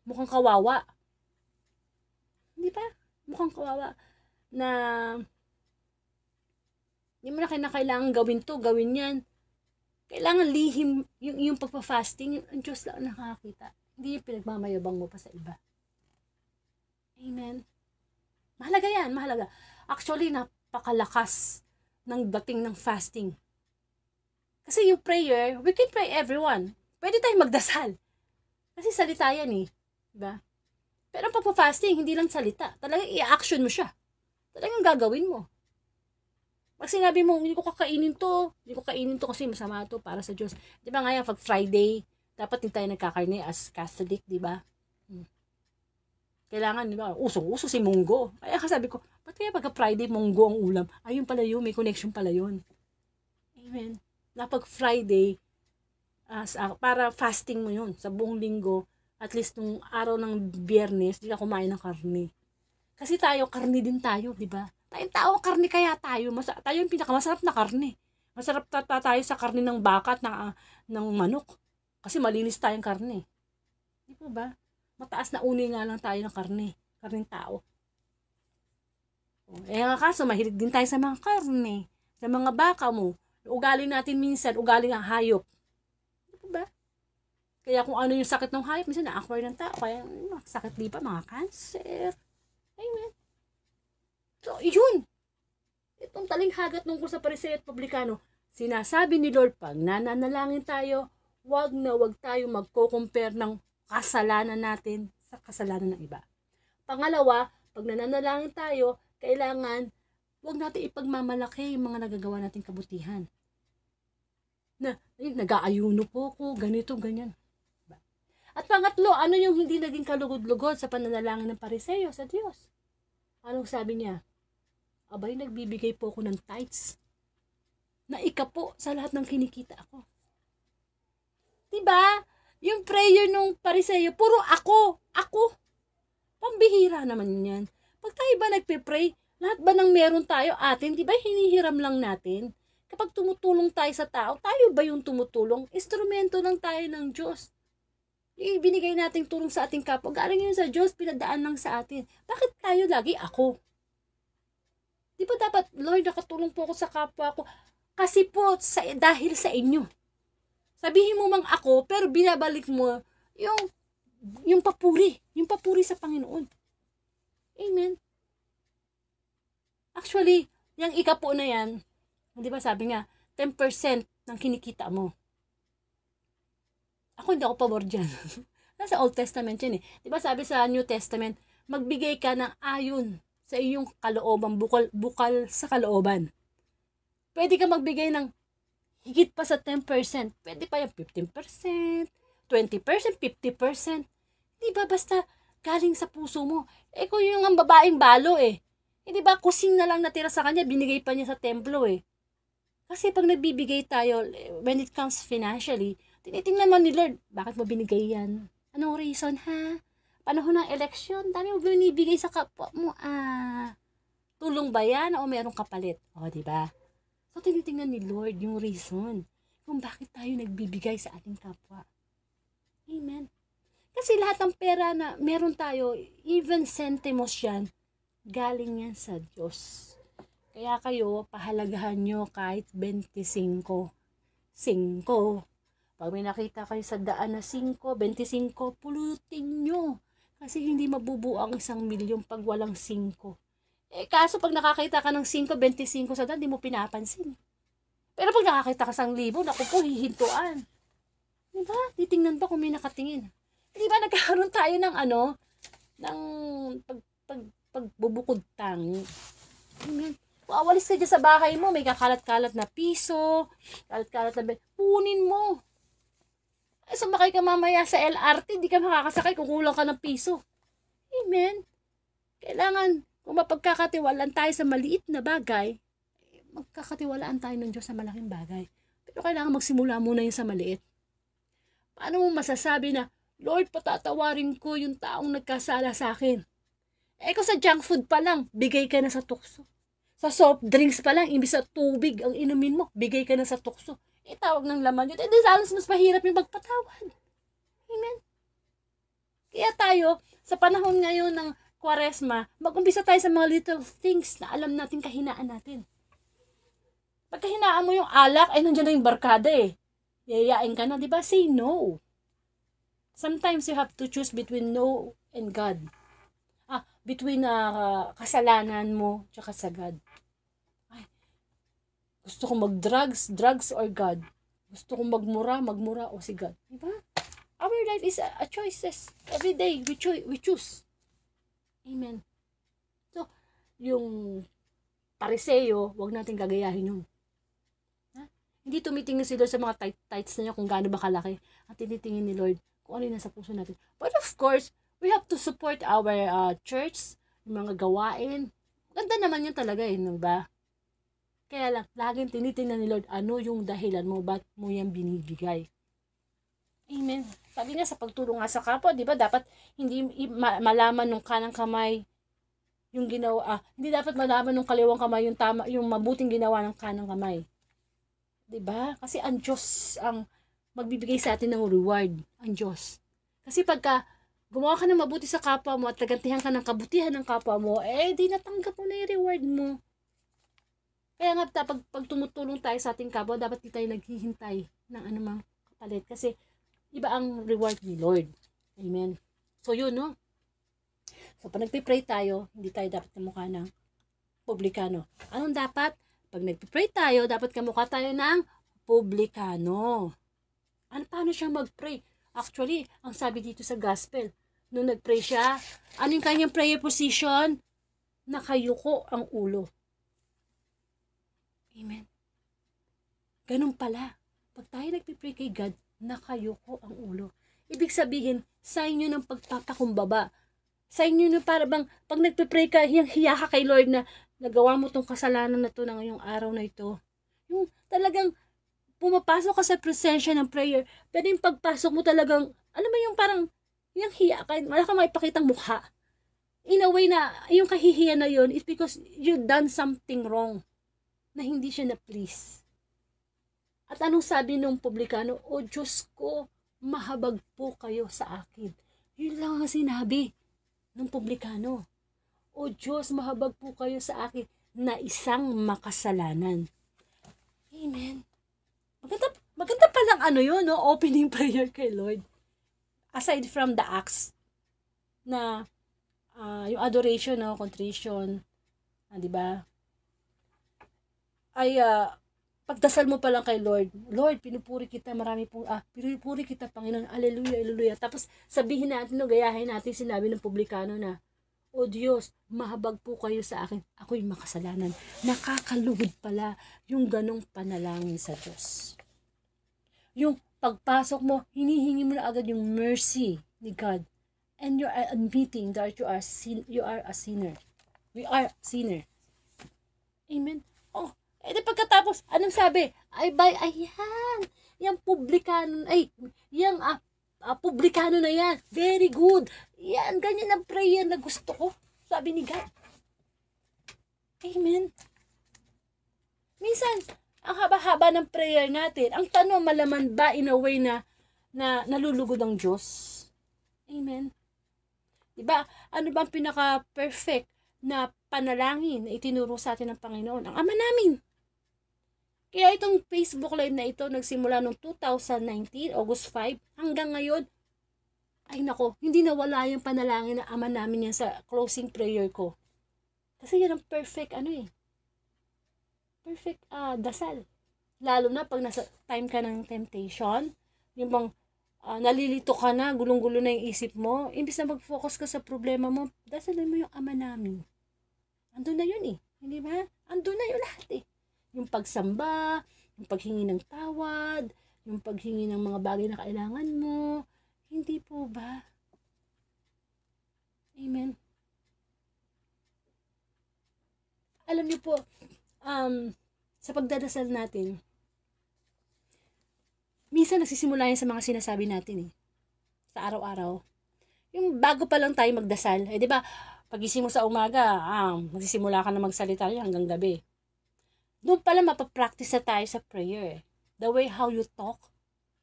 mukhang kawawa. Di ba? Mukhang kawawa. Na, hindi mo na kailangan gawin to, gawin yan. Kailangan lihim yung pagpa-fasting, yung Diyos lang nakakita. Hindi yung pinagmamayabang mo pa sa iba. Amen. Mahalaga yan, mahalaga. Actually, napakalakas ng dating ng fasting. Kasi yung prayer, we can pray everyone. Pwede tayong magdasal. Kasi salita yan eh. Diba? Pero ang pagpa-fasting, hindi lang salita. Talagang i-action mo siya. Talagang gagawin mo. Pag sinabi mo, hindi ko kainin to kasi masama to para sa Diyos. Di ba nga yan, pag Friday, dapat din tayo nagkakarne as Catholic, di ba? Kailangan, di ba? Uso si munggo. Kaya sabi ko, ba't kaya pagka Friday, munggo ang ulam? Ayun pala yun, may connection pala yun. Amen. Na pag Friday, para fasting mo yun, sa buong linggo, at least nung araw ng Biyernes, di ka kumain ng karne. Kasi tayo, karne din tayo, di ba? Tayong tao, karne kaya tayo. Tayo yung pinakamasarap na karne. Masarap tayo sa karne ng baka at ng manok. Kasi malinis tayong karne. Di ba? Mataas na uni nga lang tayo ng karne. Karneng tao. Eh nga kaso, mahilig din tayo sa mga karne. Sa mga baka mo. Ugaling natin minsan, ugaling ang hayop. Di ba? Kaya kung ano yung sakit ng hayop, minsan na-acquire ng tao. Kaya sakit di pa, mga cancer. Amen. So, yun. Itong talinghaga tungkol sa Pariseo at Publikano, sinasabi ni Lord, pag nananalangin tayo, wag tayo magko-compare ng kasalanan natin sa kasalanan ng iba. Pangalawa, pag nananalangin tayo, kailangan, wag natin ipagmamalaki yung mga nagagawa nating kabutihan. Nag-aayuno po ko, ganito, ganyan. At pangatlo, ano yung hindi naging kalugod-lugod sa pananalangin ng Pariseo sa Diyos? Anong sabi niya? Abay, nagbibigay po ako ng tithes. Na po sa lahat ng kinikita ako. Diba? Yung prayer nung Pariseo, puro ako. Pambihira naman yan. Pag tayo ba nagpe-pray, lahat ba ng meron tayo atin, diba hinihiram lang natin? Kapag tumutulong tayo sa tao, tayo ba yung tumutulong? Instrumento lang tayo ng Diyos. Yung ibinigay nating tulong sa ating kapwa, galing yun sa Diyos, pinadaan lang sa atin. Bakit tayo lagi ako? Di ba dapat, Lord, nakatulong po ako sa kapwa ko? Kasi po, dahil sa inyo. Sabihin mo mang ako, pero binabalik mo yung papuri. Yung papuri sa Panginoon. Amen. Actually, yung ikapo na yan, di ba sabi nga, 10% ng kinikita mo. Ako hindi ako pabor dyan. Nasa Old Testament yan eh. Di ba sabi sa New Testament, magbigay ka ng ayon sa iyong kalooban, bukal sa kalooban. Pwede ka magbigay ng higit pa sa 10%. Pwede pa yung 15%, 20%, 50%. Di ba basta galing sa puso mo. Eh kung yung ang babaeng balo eh. Di ba kusing na lang natira sa kanya, binigay pa niya sa templo eh. Kasi pag nagbibigay tayo, when it comes financially, tinitingnan mo ni Lord, bakit mo binigay yan? Anong reason ha? Panahon ng eleksyon, dami mo binibigay sa kapwa mo. Tulong ba yan o mayroong kapalit? O, diba? So, tinitingnan ni Lord yung reason kung bakit tayo nagbibigay sa ating kapwa. Amen. Kasi lahat ng pera na meron tayo, even centimos yan, galing yan sa Diyos. Kaya kayo, pahalagahan nyo kahit 25. 5. Pag may nakita kayo sa daan na 5, 25, pulutin nyo. Kasi hindi mabubuo ang 1,000,000 pag walang 5. Eh, kaso pag nakakita ka ng 5, 25 sa daan, di mo pinapansin. Pero pag nakakita ka sa 1,000, naku po, hihintuan. Diba? Titingnan pa kung may nakatingin. Diba nagkakaroon tayo ng ng pagbubukod tangi. Amen. Kung awalis ka dyan sa bahay mo, may kakalat-kalat na piso, kalat-kalat na punin mo. Ay, sumakay ka mamaya sa LRT, di ka makakasakay kung kulang ka ng piso. Amen. Kailangan, kung mapagkakatiwalaan tayo sa maliit na bagay, magkakatiwalaan tayo ng Diyos sa malaking bagay. Pero kailangan magsimula muna yun sa maliit. Paano mo masasabi na, Lord, patatawarin ko yung taong nagkasala sa akin? Eh, kung sa junk food pa lang, bigay ka na sa tukso. Sa soft drinks pa lang, imbis sa tubig ang inumin mo, bigay ka na sa tukso. Tawag ng laman yun. Halos mas mahirap yung magpatawad. Amen? Kaya tayo, sa panahon ngayon ng Kwaresma, mag-umpisa tayo sa mga little things na alam natin kahinaan natin. Pag kahinaan mo yung alak, ay nandiyan na yung barkada eh. Yayain ka na, di ba? Say no. Sometimes you have to choose between no and God. Between kasalanan mo tsaka sa God. Ay, gusto kong drugs or God. Gusto kong magmura o si God. Diba? Our life is a choices. Every day we choose. Amen. So, yung Pariseo, wag natin gagayahin yun. Hindi tumitingin sila sa mga tights na niya kung gaano ba kalaki. At tinitingin ni Lord kung ano yung nasa puso natin. But of course, we have to support our church, yung mga gawain. Ganda naman yun talaga eh, no ba? Kaya lang, laging tinitingnan ni Lord, ano yung dahilan mo, ba't mo yan binibigay? Amen. Sabi niya sa pagtulong nga sa kapwa, di ba, dapat hindi malaman ng kanang kamay yung ginawa, hindi dapat malaman ng kaliwang kamay yung tama, yung mabuting ginawa ng kanang kamay. Di ba? Kasi ang Diyos ang magbibigay sa atin ng reward, ang Diyos. Kasi pagka gumawa ka ng mabuti sa kapwa mo at nagantihan ka ng kabutihan ng kapwa mo, di natanggap mo na yung reward mo. Kaya nga, pag tumutulong tayo sa ating kapwa, dapat di tayo naghihintay ng anumang kapalit. Kasi, iba ang reward ni Lord. Amen. So, yun, no? So, pag nagpipray tayo, hindi tayo dapat kamukha ng publikano. Anong dapat? Pag nagpipray tayo, dapat kamukha tayo ng publikano. Paano siya mag-pray? Actually, ang sabi dito sa gospel, nung nag-pray siya, ano yung kanyang prayer position? Nakayuko ang ulo. Amen. Ganun pala. Pag tayo nagpipray kay God, nakayuko ang ulo. Ibig sabihin, sign nyo ng pagpapakumbaba. Sign nyo na para bang, pag nagpipray ka, hiya ka kay Lord na nagawa mo tong kasalanan na to na ngayong araw na ito. Yung talagang pumapasok ka sa presensya ng prayer, pero yung pagpasok mo talagang, alam mo yung parang, yung hiya ka, wala kang maipakitang mukha. In a way na, yung kahihiya na yun, it's because you done something wrong, na hindi siya na-please. At anong sabi nung publikano? O Diyos ko, mahabag po kayo sa akin. Yun lang ang sinabi ng publikano. O Diyos, mahabag po kayo sa akin na isang makasalanan. Amen. Maganda palang yun, no? Opening prayer kay Lord. Aside from the acts na yung adoration, no? Contrition, di ba? Ay, pagdasal mo pa lang kay Lord, Lord, pinupuri kita, pinupuri kita, Panginoon, Alleluia, Alleluia. Tapos, sabihin natin, no, gayahin natin, sinabi ng publikano na, O Diyos, mahabag po kayo sa akin, ako'y makasalanan. Nakakalugod pala yung ganong panalangin sa Diyos. Yung pagpasok mo, hinihingi mo na agad yung mercy ni God. And you are admitting that you are a sinner. We are a sinner. Amen. Pagkatapos, anong sabi? Ayan, yung publikano, yung publikano na yan, very good. Yan, ganyan ang prayer na gusto ko, sabi ni God. Amen. Minsan, ang haba-haba ng prayer natin, ang tanong, malaman ba in a way na nalulugod ang Diyos? Amen. Diba? Ano bang pinaka-perfect na panalangin na itinuro sa atin ng Panginoon? Ang Ama namin. Kaya itong Facebook Live na ito, nagsimula noong 2019, August 5, hanggang ngayon, ay nako, hindi nawala yung panalangin na Ama namin yan sa closing prayer ko. Kasi yan ang perfect, perfect dasal. Lalo na pag nasa time ka ng temptation, yung bang nalilito ka na, gulong-gulo na yung isip mo, imbis na mag-focus ka sa problema mo, dasalin mo yung Ama namin. Andun na yun hindi ba? Andun na yun lahat Yung pagsamba, yung paghingi ng tawad, yung paghingi ng mga bagay na kailangan mo. Hindi po ba? Amen. Alam niyo po, sa pagdadasal natin, minsan nagsisimula yan sa mga sinasabi natin sa araw-araw. Yung bago pa lang tayo magdasal, di ba? Pagising mo sa umaga, magsisimula ka na magsalita hanggang gabi. Doon pala mapapractice na tayo sa prayer. The way how you talk,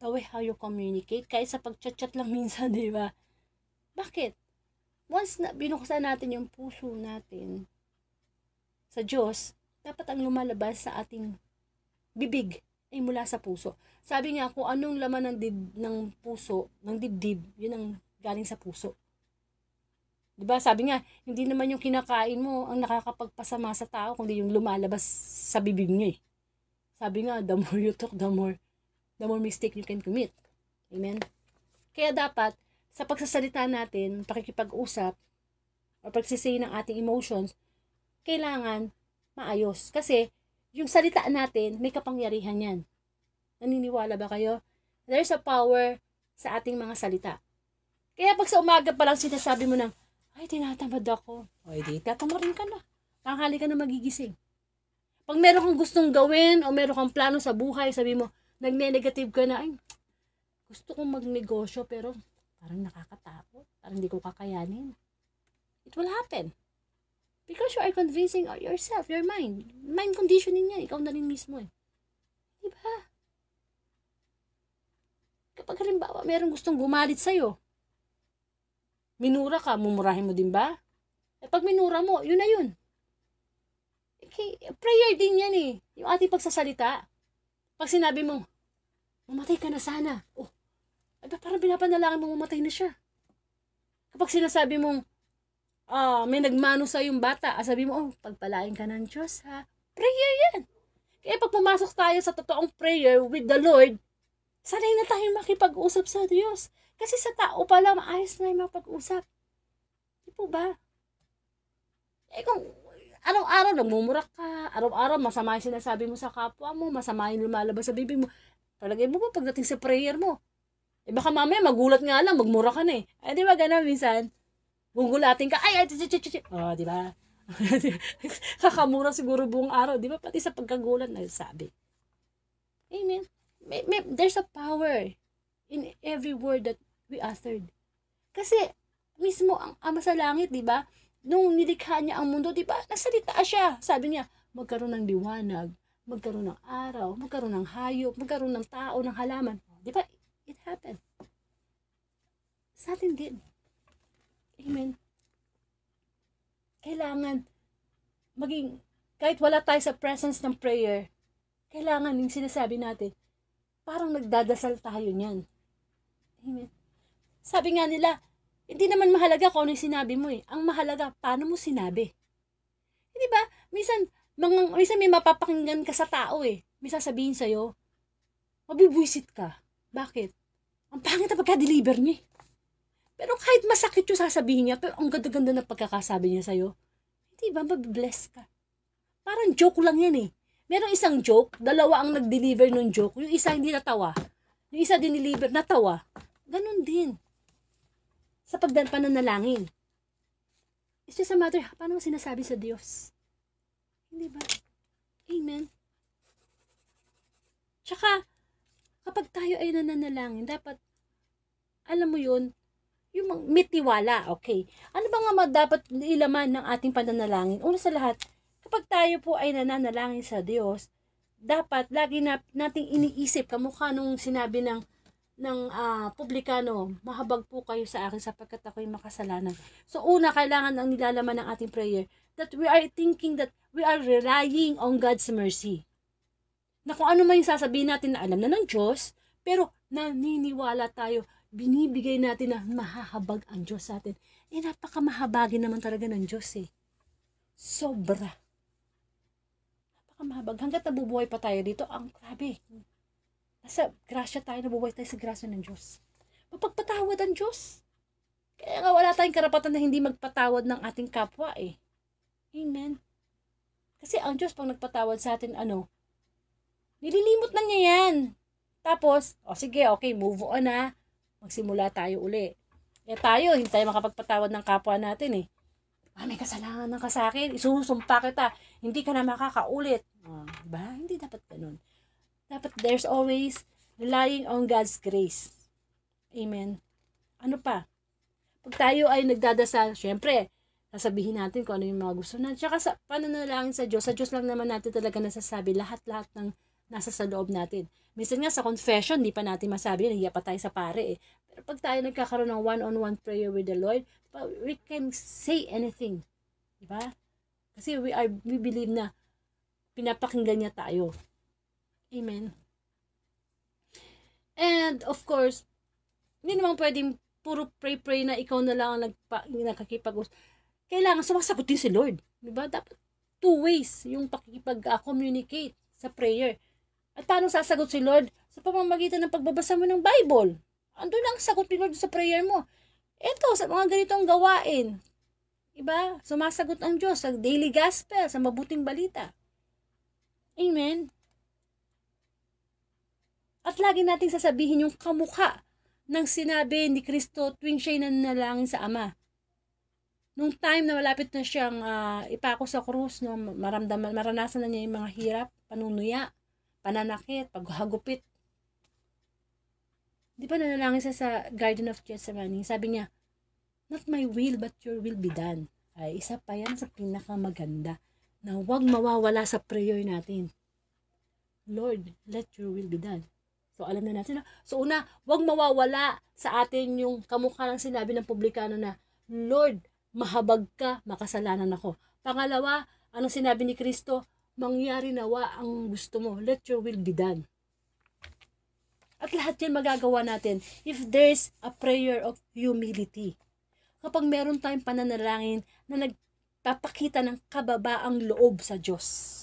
the way how you communicate, kahit sa pag-chat-chat lang minsan, di ba? Bakit? Once na binuksan natin yung puso natin sa Diyos, dapat ang lumalabas sa ating bibig ay mula sa puso. Sabi nga, kung anong laman ng puso, ng dibdib, yun ang galing sa puso. Diba? Sabi nga, hindi naman yung kinakain mo ang nakakapagpasama sa tao, kundi yung lumalabas sa bibig niya. Sabi nga, the more you talk, the more mistake you can commit. Amen? Kaya dapat, sa pagsasalita natin, pakikipag-usap, o pagsisay ng ating emotions, kailangan maayos. Kasi, yung salita natin, may kapangyarihan yan. Naniniwala ba kayo? There's a power sa ating mga salita. Kaya pag sa umaga pa lang sinasabi mo ng, ay, tinatamad ako. Ay, di, tatamarin ka na. Tanghali ka na magigising. Pag meron kang gustong gawin o meron kang plano sa buhay, sabi mo, nagne-negative ka na, ay, gusto kong magnegosyo pero parang nakakatakot. Parang hindi ko kakayanin. It will happen. Because you are convincing yourself, your mind. Mind conditioning yan. Ikaw na rin mismo eh. Diba? Kapag halimbawa, meron gustong gumalit sa'yo, minura ka, mumurahin mo din ba? Eh pag minura mo, yun na yun. Okay, prayer din yan eh. Yung ating pagsasalita. Pag sinabi mo, mamatay ka na sana. Oh, ay parang pinapanalangin mo mamatay na siya. Kapag sinasabi mong, may nagmano sa yung bata, sabi mo, oh, pagpalain ka ng Diyos ha. Prayer yan. Kaya pag pumasok tayo sa totoong prayer with the Lord, sanay na tayo makipag-usap sa Diyos. Kasi sa tao pala, maayos na yung mapag-usap. Di po ba? Eh kung araw-araw nagmumura ka, araw-araw masama yung sinasabi mo sa kapwa mo, masama yung lumalabas sa bibig mo, palagay mo ba pagdating sa prayer mo? Eh baka mamaya magulat nga lang, magmura ka na eh. Eh di ba ganun minsan? Gugulatin ka, ay, oh, di ba? Kakamura siguro buong araw, di ba? Pati sa pagkagulat na sabi. Amen. There's a power in every word that we uttered. Kasi, mismo ang Ama sa Langit, di ba? Nung nilikha niya ang mundo, di ba? Nagsalita siya. Sabi niya, magkaroon ng liwanag, magkaroon ng araw, magkaroon ng hayop, magkaroon ng tao, ng halaman. Di ba? It happened. Sa atin din. Amen. Kailangan maging, kahit wala tayo sa presence ng prayer, kailangan yung sinasabi natin, parang nagdadasal tayo niyan. Amen. Sabi nga nila, hindi naman mahalaga kung ano yung sinabi mo eh. Ang mahalaga, paano mo sinabi. Hindi ba? Minsan may mapapakinggan ka sa tao eh. May sasabihin sa'yo, mabibwisit ka. Bakit? Ang pangit na pagka-deliver niya. Pero kahit masakit yung sasabihin niya, pero ang ganda-ganda na pagkakasabi niya sa'yo, hindi ba? Mabibless ka. Parang joke lang yan eh. Merong isang joke, dalawa ang nag-deliver ng joke. Yung isa hindi natawa. Yung isa dineliver, natawa. Ganon din. Sa pananalangin. It's just a matter, paano mo sinasabi sa Diyos? Hindi ba? Amen. Tsaka, kapag tayo ay nananalangin, dapat, alam mo yun, yung may tiwala, okay? Ano ba nga dapat ilaman ng ating pananalangin? Una sa lahat, kapag tayo po ay nananalangin sa Diyos, dapat lagi nating iniisip, kamukha nung sinabi ng publikano, mahabag po kayo sa akin sapagkat ako'y makasalanan. So una, kailangan ang nilalaman ng ating prayer that we are thinking that we are relying on God's mercy. Na kung ano man yung sasabihin natin na alam na ng Diyos, pero naniniwala tayo, binibigay natin na mahahabag ang Diyos sa atin. Eh napakamahabagin naman talaga ng Diyos eh. Sobra. Napakamahabag. Hanggat nabubuhay pa tayo dito, ang grabe. Nasa grasya tayo, nabubuhay tayo sa grasya ng Diyos. Mapagpatawad ang Diyos. Kaya nga wala tayong karapatan na hindi magpatawad ng ating kapwa eh. Amen. Kasi ang Diyos pag nagpatawad sa atin, nililimot na niya yan. Tapos, sige, okay, move on na. Magsimula tayo uli. Eh tayo, hindi tayo makapagpatawad ng kapwa natin eh. May kasalanan ka sa akin, isusumpa kita, hindi ka na makakaulit. Diba? Hindi dapat ganun. Dapat there's always relying on God's grace. Amen. Ano pa? Pag tayo ay nagdadasal, syempre, sasabihin natin kung ano yung mga gusto natin. Tsaka sa pananalangin sa Diyos lang naman natin talaga nasasabi lahat-lahat ng nasa sa loob natin. Minsan nga sa confession, di pa natin masabi, nahiya pa tayo sa pare eh. Pero pag tayo nagkakaroon ng one-on-one prayer with the Lord, we can say anything. Diba? Kasi we believe na pinapakinggan niya tayo. Amen. And of course, hindi naman pwedeng puro pray na ikaw na lang ang nakakipag-usap. Kailangan sumasagot din si Lord. Diba? Dapat two ways yung pakikipag-communicate sa prayer. At paano sasagot si Lord? Sa pamamagitan ng pagbabasa mo ng Bible. Andun lang sagot ni Lord sa prayer mo. Ito, sa mga ganitong gawain. Diba? Sumasagot ang Diyos sa daily gospel, sa mabuting balita. Amen. At lagi nating sasabihin yung kamukha ng sinabi ni Kristo tuwing siya'y nanalangin sa Ama. Nung time na malapit na siyang ipako sa krus, no, maranasan na niya yung mga hirap, panunuya, pananakit, paghagupit. Di ba nanalangin siya sa Garden of Gethsemane? Sabi niya, not my will but your will be done. Ay, isa pa yan sa pinakamaganda na huwag mawawala sa prayer natin. Lord, let your will be done. So, alam na natin. So, una, huwag mawawala sa atin yung kamukha ng sinabi ng publikano na, Lord, mahabag ka, makasalanan ako. Pangalawa, anong sinabi ni Kristo? Mangyari nawa ang gusto mo. Let your will be done. At lahat yan magagawa natin if there's a prayer of humility. Kapag meron tayong pananalangin na nagpapakita ng kababaang loob sa Diyos.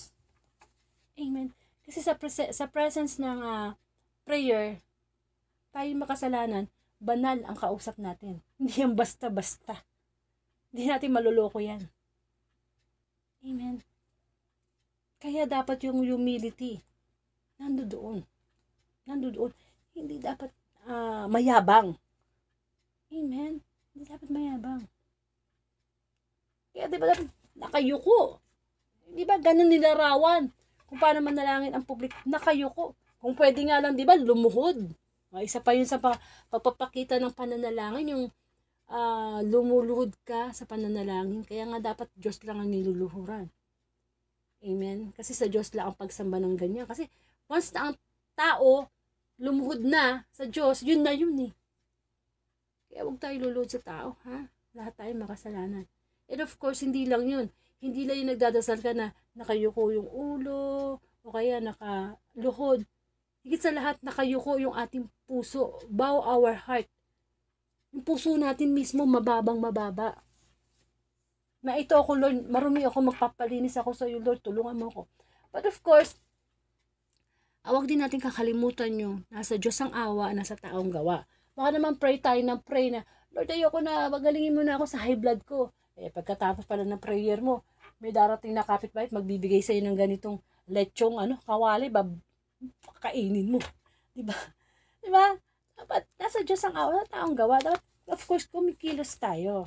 Amen. Kasi sa presence ng prayer, tayo makasalanan, banal ang kausap natin. Hindi yan basta-basta. Hindi natin maluloko yan. Amen. Kaya dapat yung humility, nandoon. Hindi dapat mayabang. Amen. Hindi dapat mayabang. Kaya di ba dapat nakayuko? Di ba ganun nilarawan? Kung paano manalangin ang publiko, nakayuko. Kung pwede nga lang, di ba, lumuhod. Isa pa yun sa pagpapakita ng pananalangin, yung lumuluhod ka sa pananalangin. Kaya nga dapat Diyos lang ang niluluhuran. Amen? Kasi sa Diyos lang ang pagsamba ng ganyan. Kasi once na ang tao lumuhod na sa Diyos, yun na yun eh. Kaya huwag tayo luluhod sa tao, ha? Lahat tayo makasalanan. And of course, hindi lang yun. Hindi lang yung nagdadasal ka na nakayuko yung ulo, o kaya nakaluhod. Higit sa lahat, nakayuko yung ating puso. Bow our heart. Yung puso natin mismo, mababang-mababa. Na ito ako, Lord, marumi ako, magpapalinis ako sa iyo, Lord, tulungan mo ako. But of course, huwag din natin kakalimutan yung nasa Diyos ang awa, nasa taong gawa. Baka naman pray tayo ng pray na, Lord, ayoko na, magalingin mo na ako sa high blood ko. Eh, pagkatapos pala ng prayer mo, may darating na kapitbahay, magbibigay sa'yo ng ganitong lechong, kawali, kainin mo. Diba? Diba? Dapat, nasa Diyos ang awa, nasa taong gawa. Dapat, of course, kumikilos tayo.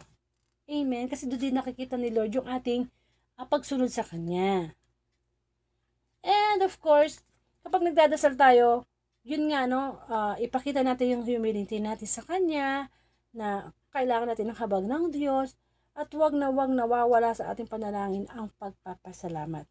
Amen? Kasi doon din nakikita ni Lord yung ating pagsunod sa Kanya. And of course, kapag nagdadasal tayo, yun nga, ipakita natin yung humility natin sa Kanya, na kailangan natin ng habag ng Diyos, at wag nawawala sa ating panalangin ang pagpapasalamat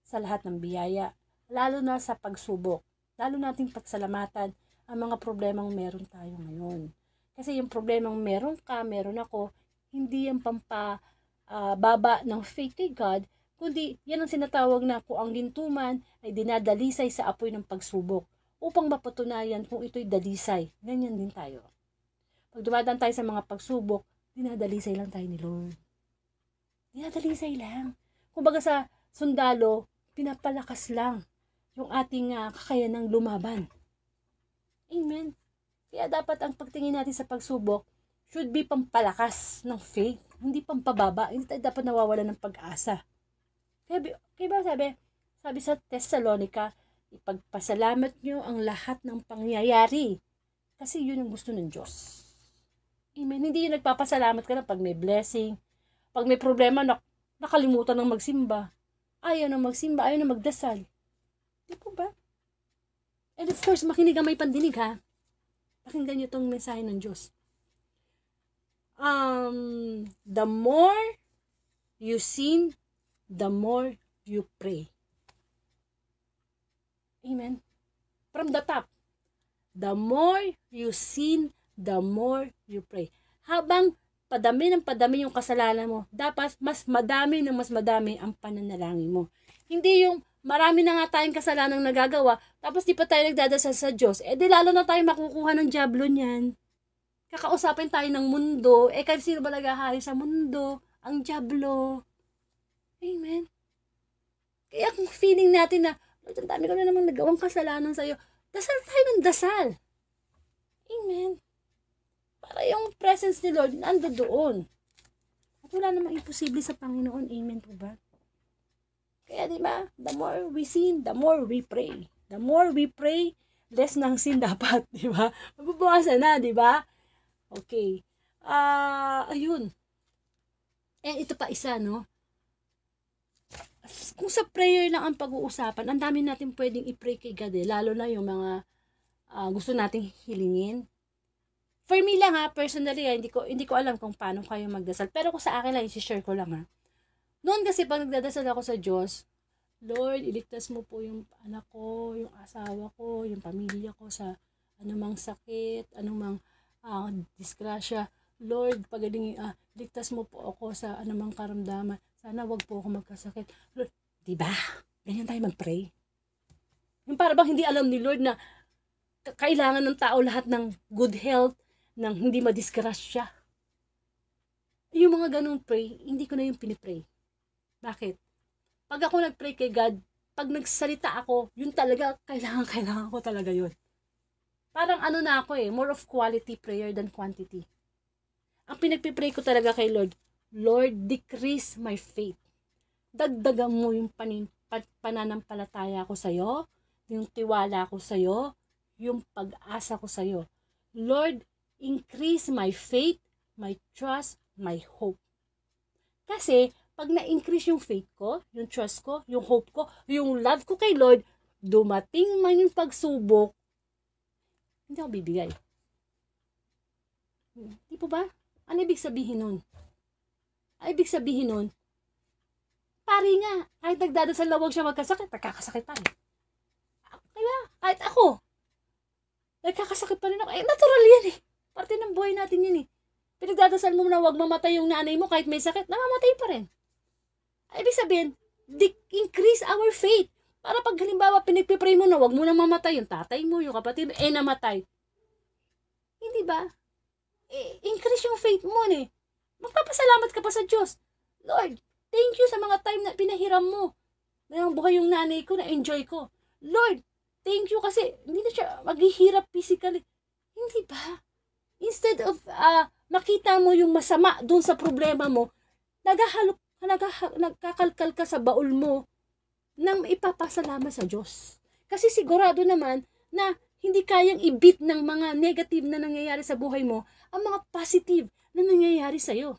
sa lahat ng biyaya, lalo na sa pagsubok. Lalo nating pagsalamatan ang mga problemang meron tayo ngayon. Kasi yung problemang meron ka, meron ako, hindi yung pampababa ng faith kay God, kundi yan ang sinatawag na kung ang gintuman ay dinadalisay sa apoy ng pagsubok upang mapatunayan kung ito'y dalisay. Ganyan din tayo. Pag dumadaan tayo sa mga pagsubok, dinadalisay lang tayo ni Lord. Dinadalisay lang. Kumbaga sa sundalo, pinapalakas lang yung ating kakayanang lumaban. Amen. Kaya dapat ang pagtingin natin sa pagsubok should be pampalakas ng faith, hindi pampababa. Hindi tayo dapat nawawala ng pag-asa. Kaya ba sabi sa Thessalonica, ipagpasalamat nyo ang lahat ng pangyayari kasi yun ang gusto ng Diyos. Amen. Hindi yung nagpapasalamat ka na pag may blessing, pag may problema, nakalimutan ng magsimba. Ayaw na magsimba, ayaw na magdasal. Di po ba? And of course, makinig ang may pandinig, ha? Pakinggan nyo itong mensahe ng Diyos. The more you sin, the more you pray. Amen. From the top. The more you sin, the more you pray. Habang padami ng padami yung kasalanan mo, dapat mas madami ng mas madami ang pananalangin mo. Hindi yung marami na nga tayong kasalanang nagagawa, tapos di pa tayo nagdadasal sa Diyos, di lalo na tayo makukuha ng diablo niyan. Kakausapin tayo ng mundo, kasi sino ba naghahari sa mundo? Ang diablo. Amen. Kaya kung feeling natin na, ang dami ko na namang nagawang kasalanan sa'yo, dasal tayo ng dasal. Amen. Para yung presence ni Lord, nando doon. At wala namang imposible sa Panginoon. Amen po ba? Kaya diba, the more we sin, the more we pray. The more we pray, less ng sin dapat. Diba? Mabubukasan na, diba? Okay. Ayun. Ito pa isa, no? Kung sa prayer lang ang pag-uusapan, ang dami natin pwedeng i-pray kay God lalo na yung mga gusto nating hilingin. For me lang personally, hindi ko alam kung paano kayo magdasal. Pero kung sa akin lang, i-share ko lang Noon kasi pag nagdadasal ako sa Diyos, Lord, iligtas mo po yung anak ko, yung asawa ko, yung pamilya ko sa anumang sakit, anumang disgrasya. Lord, pagalingin, ligtas mo po ako sa anumang karamdaman. Sana wag po ako magkasakit. Lord, diba? Ganyan tayo mag-pray. Yung para bang hindi alam ni Lord na kailangan ng tao lahat ng good health, ng hindi madisgrasya. Yung mga ganun pray, hindi ko na yung pinipray. Bakit? Pag ako nag-pray kay God, pag nagsalita ako, yun talaga, kailangan ko talaga yun. Parang na ako more of quality prayer than quantity. Ang pinagpipray ko talaga kay Lord, Lord, decrease my faith. Dagdagan mo yung pananampalataya ko sa'yo, yung tiwala ko sa'yo, yung pag-asa ko sa'yo. Lord, increase my faith, my trust, my hope. Kasi, pag na-increase yung faith ko, yung trust ko, yung hope ko, yung love ko kay Lord, dumating man yung pagsubok, hindi ako bibigay. Di po ba? Ano ibig sabihin nun? Ibig sabihin nun, pari nga, kahit nagdadasal na huwag siya magkasakit, nagkakasakit pa rin. Kaya, kahit ako, nagkakasakit pa rin ako. Natural yan Parte ng buhay natin yan Pinagdadasal mo na huwag mamatay yung nanay mo kahit may sakit, namamatay pa rin. Ibig sabihin, increase our faith. Para pag halimbawa pinagpipray mo na huwag mo na mamatay yung tatay mo, yung kapatid mo, namatay. Hindi ba? Increase yung faith mo Magpapasalamat ka pa sa Diyos. Lord, thank you sa mga time na pinahiram mo. Na buhay yung nanay ko, na-enjoy ko. Lord, thank you kasi hindi na siya maghihirap physically. Hindi ba? Instead of makita mo yung masama dun sa problema mo, nagkakalkal ka sa baul mo nang ipapasalamat sa Diyos. Kasi sigurado naman na hindi kayang i-beat ng mga negative na nangyayari sa buhay mo ang mga positive na nangyayari sa'yo.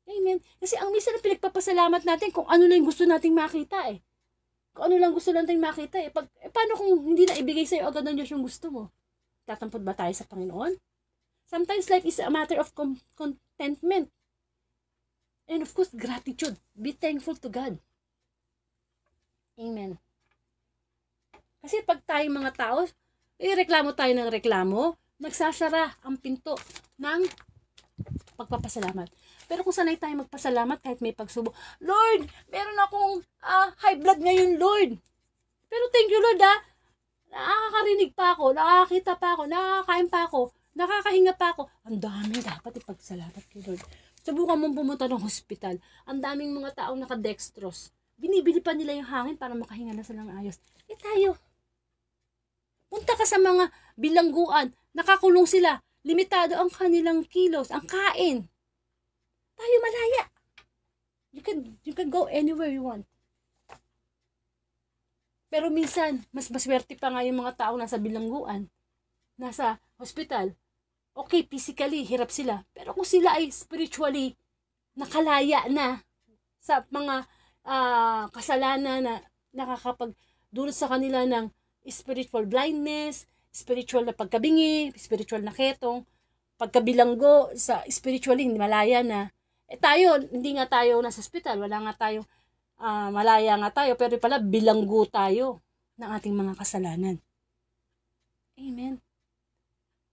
Amen. Kasi ang minsan na pinagpapasalamat natin kung ano lang gusto nating makita Kung ano lang gusto nating makita paano kung hindi na ibigay sa'yo agad ng Diyos yung gusto mo? Tatampod ba tayo sa Panginoon? Sometimes life is a matter of contentment. And of course, gratitude. Be thankful to God. Amen. Kasi pag tayong mga tao, reklamo tayo ng reklamo, nagsasara ang pinto ng pagpapasalamat. Pero kung sanay tayo magpasalamat kahit may pagsubok, Lord, meron akong high blood ngayon, Lord. Pero thank you, Lord, nakakarinig pa ako, nakakita pa ako, nakakain pa ako, nakakahinga pa ako. Ang daming dapat ipagsalamat kay Lord. Subukan mong pumunta ng hospital. Ang daming mga taong nakadextrose. Binibili pa nila yung hangin para makahinga na silang ayos. Tayo. Punta ka sa mga bilangguan. Nakakulong sila. Limitado ang kanilang kilos, ang kain. Tayo malaya. You can go anywhere you want. Pero minsan, mas maswerte pa nga yung mga taong nasa bilangguan, nasa hospital. Okay, physically, hirap sila. Pero kung sila ay spiritually nakalaya na sa mga kasalanan na nakakapagdulot sa kanila ng spiritual blindness, spiritual na pagkabingi, spiritual na ketong, pagkabilanggo, sa spiritually malaya na, Tayo, hindi nga tayo nasa ospital, wala nga tayo, malaya nga tayo, pero pala bilanggo tayo ng ating mga kasalanan. Amen.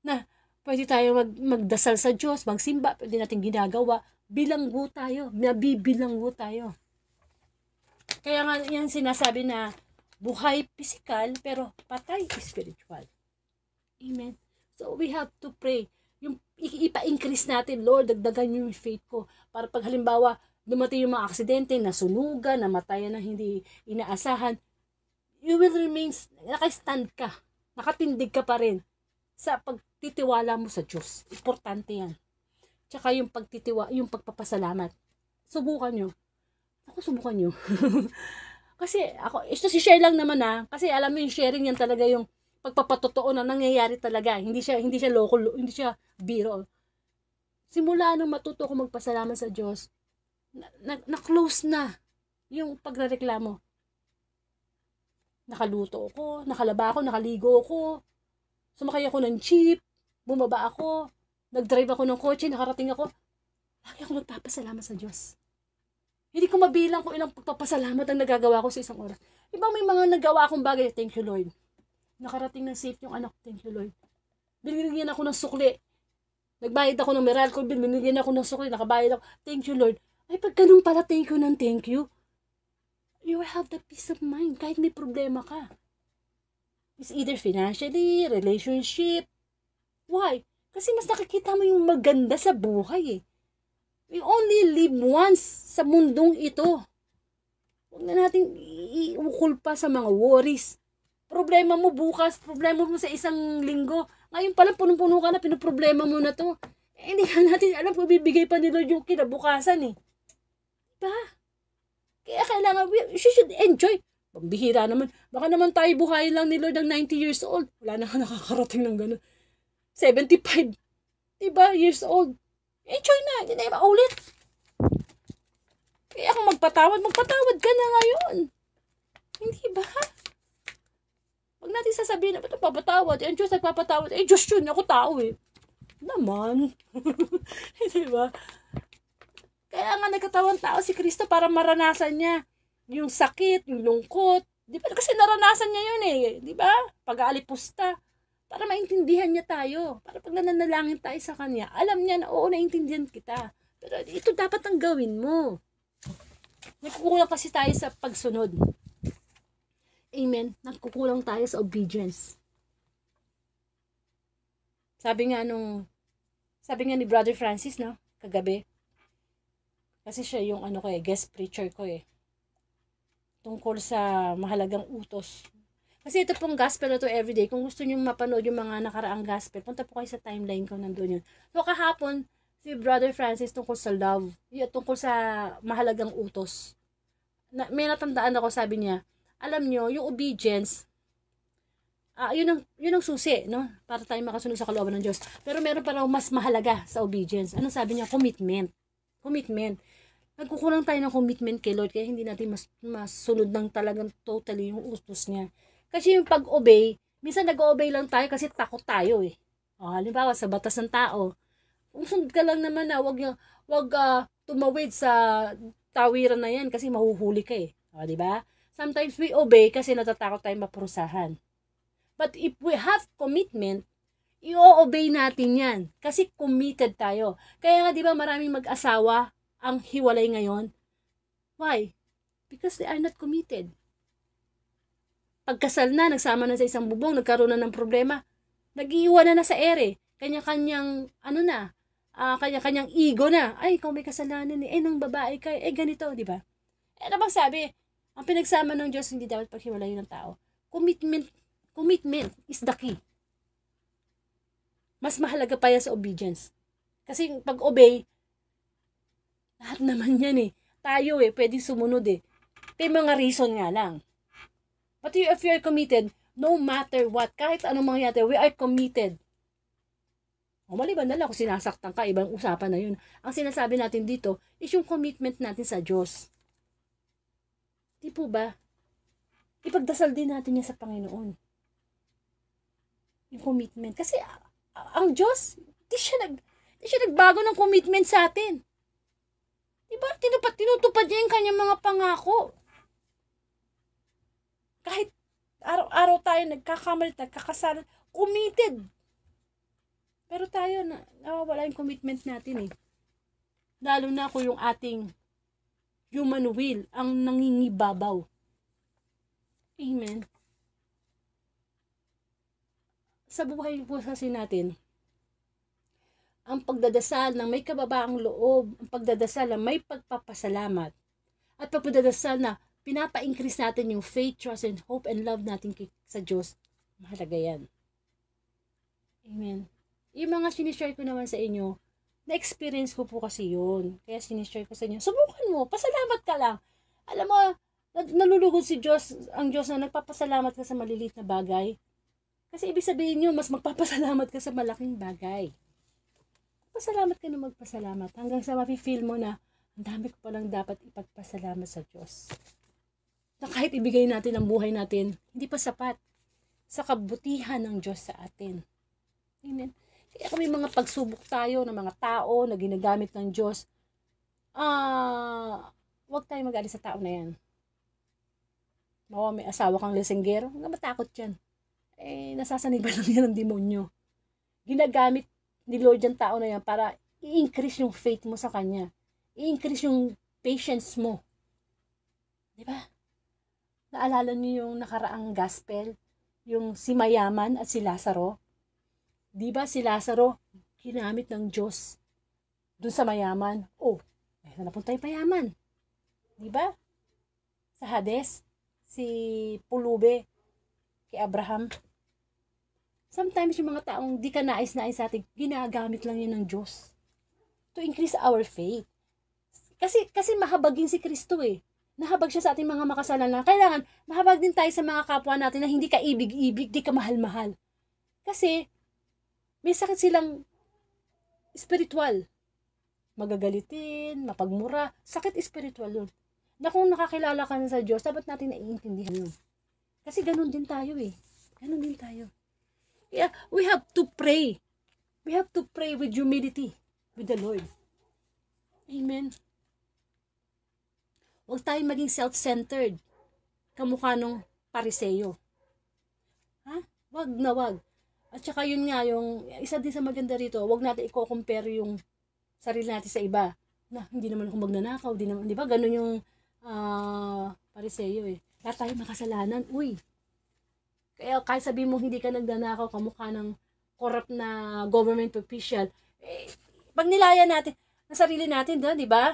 Na, pwede tayo magdasal sa Diyos, magsimba, pwede natin ginagawa, bilanggo tayo, nabibilanggo tayo. Kaya nga yan sinasabi na buhay physical, pero patay spiritual. Amen. So, we have to pray. Yung ipa-increase natin, Lord, dagdagan yung faith ko. Para pag halimbawa, dumating yung mga aksidente, nasunugan, namatayan na hindi inaasahan, you will remain, naka-stand ka, nakatindig ka pa rin sa pagtitiwala mo sa Diyos. Importante yan. Tsaka yung yung pagpapasalamat. Subukan nyo. Subukan nyo. Kasi ito si share lang naman kasi alam mo yung sharing yan talaga yung pagpapatotoo na nangyayari talaga. Hindi siya loko, hindi siya biro. Simula nung matuto ko magpasalamat sa Diyos, na-close na yung pagrereklamo. Nakaluto ako, nakalaba ako, nakaligo ako, sumakay ako ng jeep, bumaba ako, nag-drive ako ng kotse, nakarating ako. Lagi ako nagpapasalamat sa Diyos. Hindi ko mabilang kung ilang pagpapasalamat ang nagagawa ko sa isang oras. Ibang may mga nagawa akong bagay, thank you Lord. Nakarating ng safe yung anak ko, thank you Lord. Binigyan ako ng sukli. Nagbayad ako ng Meralco, binigyan ako ng sukli, nakabayad ako, thank you Lord. Ay, pag ganun pala, thank you ng thank you. You will have the peace of mind kahit may problema ka. It's either financially, relationship. Why? Kasi mas nakikita mo yung maganda sa buhay eh. We only live once sa mundong ito. Huwag na natin iukol pa sa mga worries. Problema mo bukas, problema mo sa isang linggo. Ngayon pala punong-puno ka na, pinoproblema mo na to. Hindi ka natin alam kung bibigay pa ni Lord yung kinabukasan eh. Diba? Kaya kailangan, you should enjoy. Pagbihira naman. Baka naman tayo buhayin lang ni Lord ng 90 years old. Wala na nakakarating ng gano'n. 75. Diba? Years old. Enjoy na. Hindi na maulit. Kaya kung magpatawad ka na ngayon. Hindi ba? Huwag natin sasabihin na, ba't papatawad? Ang Diyos nagpapatawad. Diyos yun. Ako tao eh. Naman. Diba? Kaya nga nagkatawang tao si Kristo para maranasan niya yung sakit, yung lungkot. Di ba? Kasi naranasan niya yun eh. Di ba? Pag-aalipusta. Para maintindihan niya tayo. Para pag nananalangin tayo sa Kanya, alam niya na oo, naintindihan kita. Pero ito dapat ang gawin mo. Nagkukulang kasi tayo sa pagsunod. Amen. Nagkukulang tayo sa obedience. Sabi nga ni Brother Francis, no? Kagabi. Kasi siya yung guest preacher ko eh. Tungkol sa mahalagang utos. Kasi ito pong gospel na to everyday. Kung gusto nyo mapanood yung mga nakaraang gospel, punta po kayo sa timeline ko, nandun yun. So kahapon, si Brother Francis tungkol sa love. Tungkol sa mahalagang utos. May natandaan ako, sabi niya, alam nyo, yung obedience, yun ang susi, no? Para tayo makasunod sa kalooban ng Diyos. Pero meron pa raw mas mahalaga sa obedience. Anong sabi niya? Commitment. Commitment. Nagkukulang tayo ng commitment kay Lord, kaya hindi natin masunod ng talagang totally yung utos niya. Kasi yung pag-obey, minsan nag-obey lang tayo kasi takot tayo eh. Halimbawa, sa batas ng tao, kung sunod ka lang naman na, wag tumawid sa tawiran na yan kasi mahuhuli ka eh. Diba? Sometimes we obey kasi natatakot tayo maparusahan. But if we have commitment, i-obey natin yan. Kasi committed tayo. Kaya nga diba maraming mag-asawa ang hiwalay ngayon? Why? Because they are not committed. Pagkasal na, nagsama na sa isang bubong, nagkaroon na ng problema, nag-iiwan na sa ere. Kanya-kanyang, kanya-kanyang ego na. Ay, ikaw may kasalanan eh. Nang babae ka, ganito, di ba? Ano bang sabi? Ang pinagsama ng Diyos, hindi dapat paghiwalayin ng tao. Commitment is the key. Mas mahalaga pa yan sa obedience. Kasi pag-obey, lahat naman yan eh. Tayo pwedeng sumunod eh. May mga reason nga lang. But if you are committed, no matter what, kahit anong mangyayari, we are committed. Maliban na lang kung sinasaktan ka, ibang usapan na yun. Ang sinasabi natin dito is yung commitment natin sa Diyos. Di po ba? Ipagdasal din natin yan sa Panginoon. Yung commitment. Kasi ang Diyos, di siya nagbago ng commitment sa atin. Diba? Tinutupad niya yung kanyang mga pangako. Kahit araw-araw tayo nagkakamali, nagkakasala, committed. Pero tayo, nawawala yung commitment natin eh. Lalo na kung yung ating human will ang nangingibabaw. Amen. Sa buhay po kasi natin, ang pagdadasal ng may kababaang loob, ang pagdadasal na may pagpapasalamat, at pagdadasal na pinapa-increase natin yung faith, trust, and hope, and love natin sa Diyos, mahalaga yan. Amen. Yung mga sinishare ko naman sa inyo, na-experience ko po kasi yun. Kaya sinishare ko sa inyo, subukan mo, pasalamat ka lang. Alam mo, nalulugod si Diyos, ang Diyos na nagpapasalamat ka sa maliliit na bagay. Kasi ibig sabihin nyo, mas magpapasalamat ka sa malaking bagay. Pasalamat ka na magpasalamat hanggang sa mafe-feel mo na ang dami ko palang dapat ipagpasalamat sa Diyos. Na kahit ibigay natin ang buhay natin, hindi pa sapat sa kabutihan ng Diyos sa atin. Amen. Kaya kung may mga pagsubok tayo ng mga tao na ginagamit ng Diyos, huwag tayo mag-alis sa tao na yan. Mawa may asawa kang lesenggero, huwag na matakot yan. Nasasanib ba lang yan ng demonyo? Ginagamit ni Lord yung tao na yan para i-increase yung faith mo sa Kanya. I-increase yung patience mo. Diba? Naalala niyo yung nakaraang gospel? Yung si Mayaman at si Lazaro? Diba si Lazaro, ginamit ng Diyos dun sa mayaman? May napunta yung mayaman. Diba? Sa Hades, si Pulube, kay Abraham. Sometimes yung mga taong di ka nais-nais sa atin, ginagamit lang yun ng Diyos to increase our faith. Kasi mahabagin si Kristo eh. Nahabag siya sa ating mga makasalanan. Kailangan, mahabag din tayo sa mga kapwa natin na hindi ka ibig-ibig, di ka mahal-mahal. Kasi, may sakit silang spiritual. Magagalitin, mapagmura. Sakit spiritual yun. Na kung nakakilala ka na sa Diyos, dapat natin naiintindihan yun. Kasi ganun din tayo eh. Ganun din tayo. Yeah, we have to pray. We have to pray with humility with the Lord. Amen. Huwag tayong maging self-centered. Kamukha nung Pariseyo. Wag na wag. At saka yun nga, yung isa din sa maganda rito, wag natin i-compare yung sarili natin sa iba. Na, hindi naman ako magnanakaw, di ba? Ganun yung Pariseyo eh. Lahat tayo makasalanan. Uy, kaya kahit sabihin mo hindi ka nagnanakaw, kamukha ng corrupt na government official, pag nilaya natin, na sarili natin, di ba?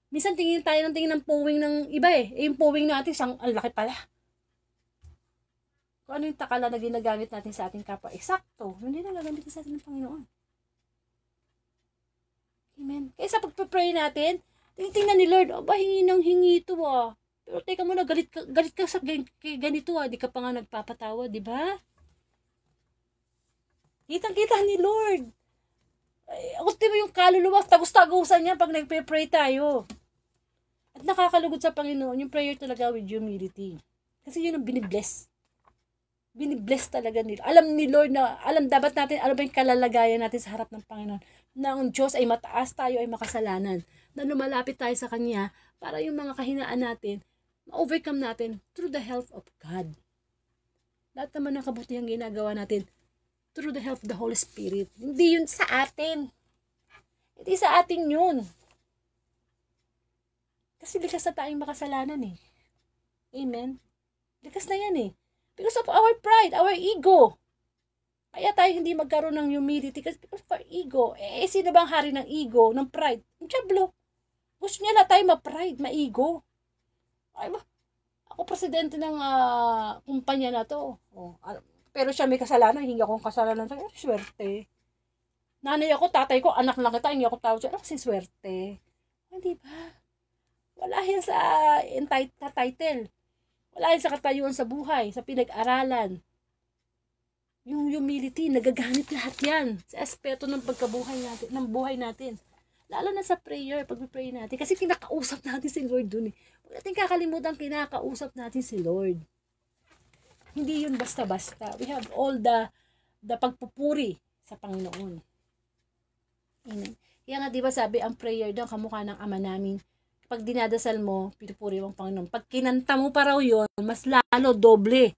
Minsan tingin ng puwing ng iba eh. Yung puwing natin, ang laki pala. Kung ano yung takala na ginagamit natin sa ating kapwa, eksakto, hindi na gagamitin sa atin ng Panginoon. Amen. Kaya sa pagpapray natin, tingnan ni Lord, hingi ng hingi ito Pero teka muna, galit ka sa ganito di ka pa nga nagpapatawa, di ba? Kitang-kita ni Lord. Ako yung kaluluwa, tagus-tagusan niya pag nagpe-pray tayo. At nakakalugod sa Panginoon, yung prayer talaga with humility. Kasi yun ang binibless. Binibless talaga nila. Alam ni Lord na, dapat natin, alam ba yung kalalagayan natin sa harap ng Panginoon, na ang Diyos ay mataas, tayo ay makasalanan. Na lumalapit tayo sa Kanya, para yung mga kahinaan natin, ma-overcome natin through the help of God. Lahat naman ng kabutihang ginagawa natin, through the help of the Holy Spirit. Hindi yun sa atin. Hindi sa atin yun. Kasi likas na tayong makasalanan eh. Amen? Likas na yan eh. Because of our pride, our ego. Kaya tayo hindi magkaroon ng humility kasi because of our ego. Sino bang hari ng ego, ng pride? Ang diablo. Gusto niya na tayo ma-pride, ma-ego. Ay ba? Ako presidente ng kumpanya na to. Pero siya may kasalanan, hindi akong kasalanan. Swerte. Nanay ako, tatay ko, anak lang kita, hindi ako tawag siya. Kasi swerte. Hindi ba? Wala yan sa title. Wala yan sa katayuan sa buhay, sa pinag-aralan. Yung humility, nagagamit lahat yan sa aspeto ng pagkabuhay natin, ng buhay natin. Lalo na sa prayer, pag-pray natin. Kasi kinakausap natin si Lord dun eh. Huwag natin kakalimutan kinakausap natin si Lord. Hindi yun basta-basta. We have all the pagpupuri sa Panginoon. Amen. Kaya nga, di ba sabi, ang prayer daw, kamukha ng Ama namin. Pag dinadasal mo, pinupuri mo ang Panginoon. Pag kinanta mo pa raw yun, mas lalo, doble.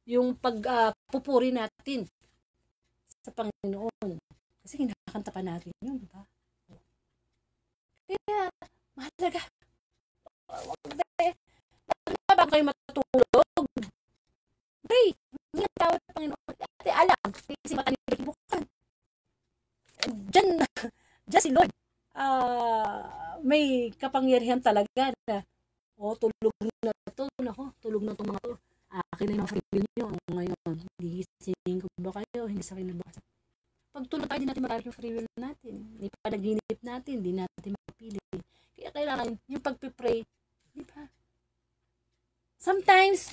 Yung pagpupuri natin sa Panginoon. Kasi kinakanta pa natin yun, di ba? Kaya, mahalaga. Ba kayo matulog? Pray. Hindi ang tawag ng Panginoon. Ate, alam. Kasi matanibig bukan. Diyan si Lord. May kapangyarihan talaga na, tulog na to. Nako, tulog na itong mga to. Akin na yung mga free will nyo ngayon. Higisingin ko ba kayo? Hindi sa kinabukasan. Pag tulog tayo, hindi natin maraming free will natin. May panaginip natin, hindi natin mapili. Kaya kailangan yung pagpipray, di ba? Sometimes,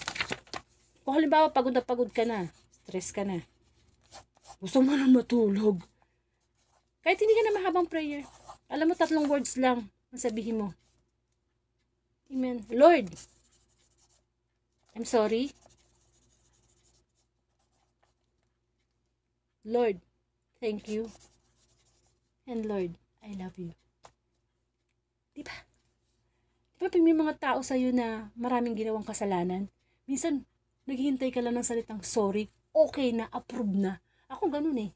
kung halimbawa pagod na pagod ka na, stress ka na, gusto mo na matulog. Kahit hindi ka na mahabang prayer, alam mo, 3 words lang ang sabihin mo. Amen. Lord, I'm sorry. Lord, thank you. And Lord, I love you. Diba? Diba pag may mga tao sa'yo na maraming ginawang kasalanan, minsan, naghihintay ka lang ng salitang sorry, okay na, approve na. Ako ganun eh.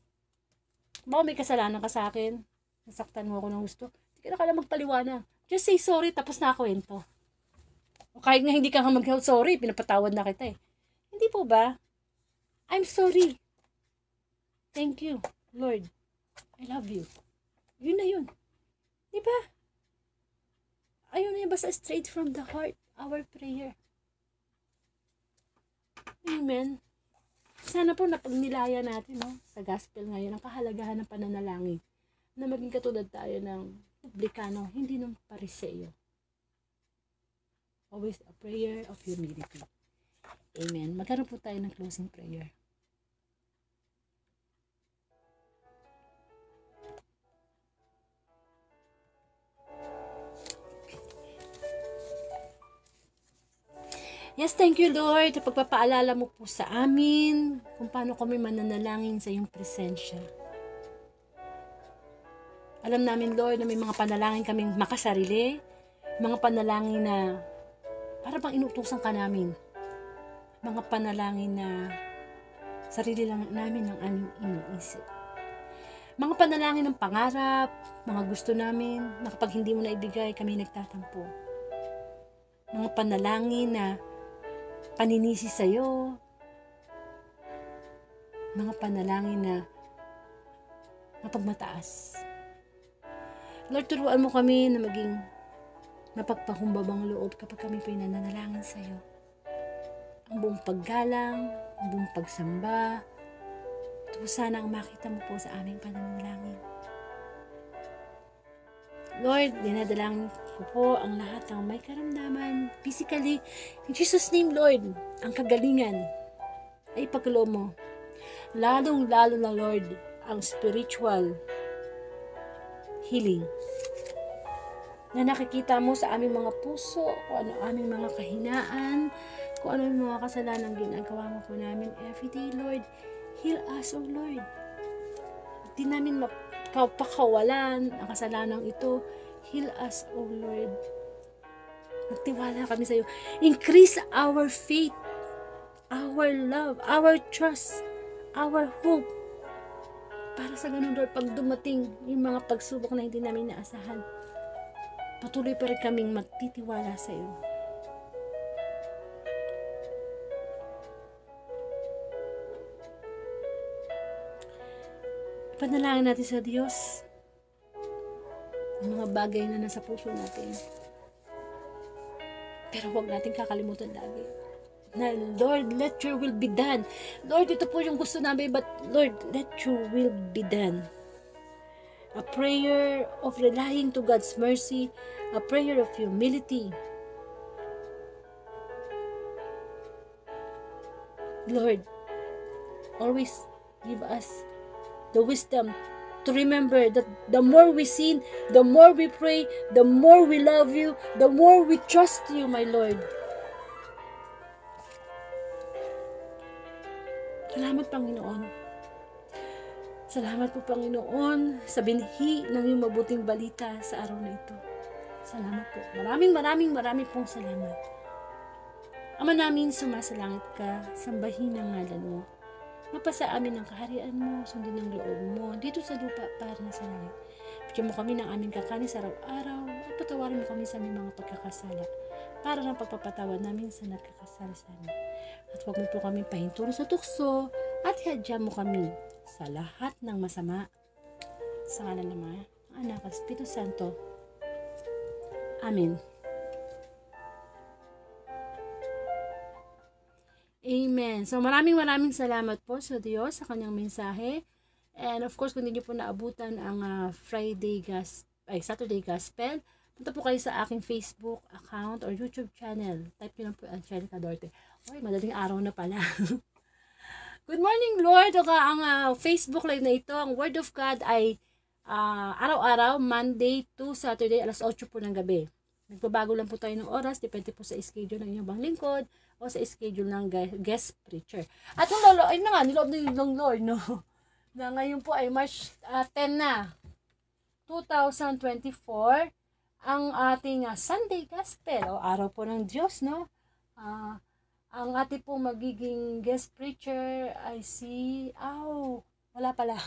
Baka may kasalanan ka sa akin, nasaktan mo ako ng gusto, hindi ka na kailangan magpaliwanag. Just say sorry, tapos na ako kwento. O kahit nga hindi ka mag-sorry, pinapatawad na kita eh. Hindi po ba? I'm sorry. Thank you, Lord. I love you. Yun na yun. Diba? Ayun na yun, basta straight from the heart, our prayer. Amen. Sana po napagnilaya natin sa gospel ngayon ang kahalagahan ng pananalangin na maging katulad tayo ng publikano, hindi ng pariseo. Always a prayer of humility. Amen. Magkaroon po tayo ng closing prayer. Yes, thank you Lord sa pagpapaalala mo po sa amin kung paano kami mananalangin sa iyong presensya. Alam namin Lord na may mga panalangin kaming makasarili, mga panalangin na para bang inutusan ka namin, mga panalangin na sarili lang namin ang aming iniisip. Mga panalangin ng pangarap, mga gusto namin na kapag hindi mo na ibigay kami nagtatampo. Mga panalangin na paninisi sa'yo, mga panalangin na mapagmataas. Lord, turuan mo kami na maging mapagpakumbabang loob kapag kami po'y nananalangin sa'yo. Ang buong paggalang, ang buong pagsamba, ito sana ang makita mo po sa aming pananalangin. Lord, dinadalangin ko po ang lahat ng may karamdaman physically. In Jesus' name, Lord, ang kagalingan ay ipagkaloob mo. Lalong-lalo na, Lord, ang spiritual healing na nakikita mo sa aming mga puso, kung ano aming mga kahinaan, kung ano yung mga kasalanan ginagawa mo po namin everyday, Lord. Heal us, O Lord. Di namin pakawalan ang kasalanang ito. Heal us, O Lord. Magtiwala kami sa iyo. Increase our faith, our love, our trust, our hope. Para sa ganun, Lord, pag dumating yung mga pagsubok na hindi namin naasahan, patuloy pa rin kaming magtitiwala sa iyo. Panalangin natin sa Diyos ang mga bagay na nasa puso natin. Pero huwag natin kakalimutan lagi na, Lord, let your will be done. Lord, ito po yung gusto namin, but Lord, let your will be done. A prayer of relying to God's mercy, a prayer of humility. Lord, always give us the wisdom to remember that the more we sin, the more we pray, the more we love you, the more we trust you, my Lord. Salamat, Panginoon. Salamat po, Panginoon, sa binhi ng iyong mabuting balita sa araw na ito. Salamat po. Maraming pong salamat. Ama namin, sumasalangit ka, sambahin ang ngalan mo. Mapasa amin ang kaharian mo, sundin ang loob mo, dito sa lupa para na sa langit. Bigyan mo kami ng aming kakanin sa araw-araw, at patawarin mo kami sa aming mga pagkakasala, para ng pagpapatawad namin sa nagkakasala sa amin. At huwag mo po kami pahintulong sa tukso, at ihadya mo kami sa lahat ng masama. Sa ngalan ng Ama, ng Anak at Espiritu Santo. Amen. Amen. So maraming salamat po sa Diyos sa kanyang mensahe. And of course, kung hindi niyo po naabutan ang Saturday Gospel, punta po kayo sa aking Facebook account or YouTube channel. Type niyo lang po Angelica Duarte. Oy, madaling araw na pala. Good morning, Lord. Ang Facebook live na ito, ang Word of God ay araw-araw, Monday to Saturday, alas 8 po ng gabi. Nagbabago lang po tayo ng oras, depende po sa schedule ng inyong lingkod o sa schedule ng guest preacher. At yung lolo, ay na nga, niloob ng Lord, no? Na ngayon po ay March 10 na, 2024, ang ating Sunday Gospel, o araw po ng Diyos, no? Ang ating po magiging guest preacher ay wala pala,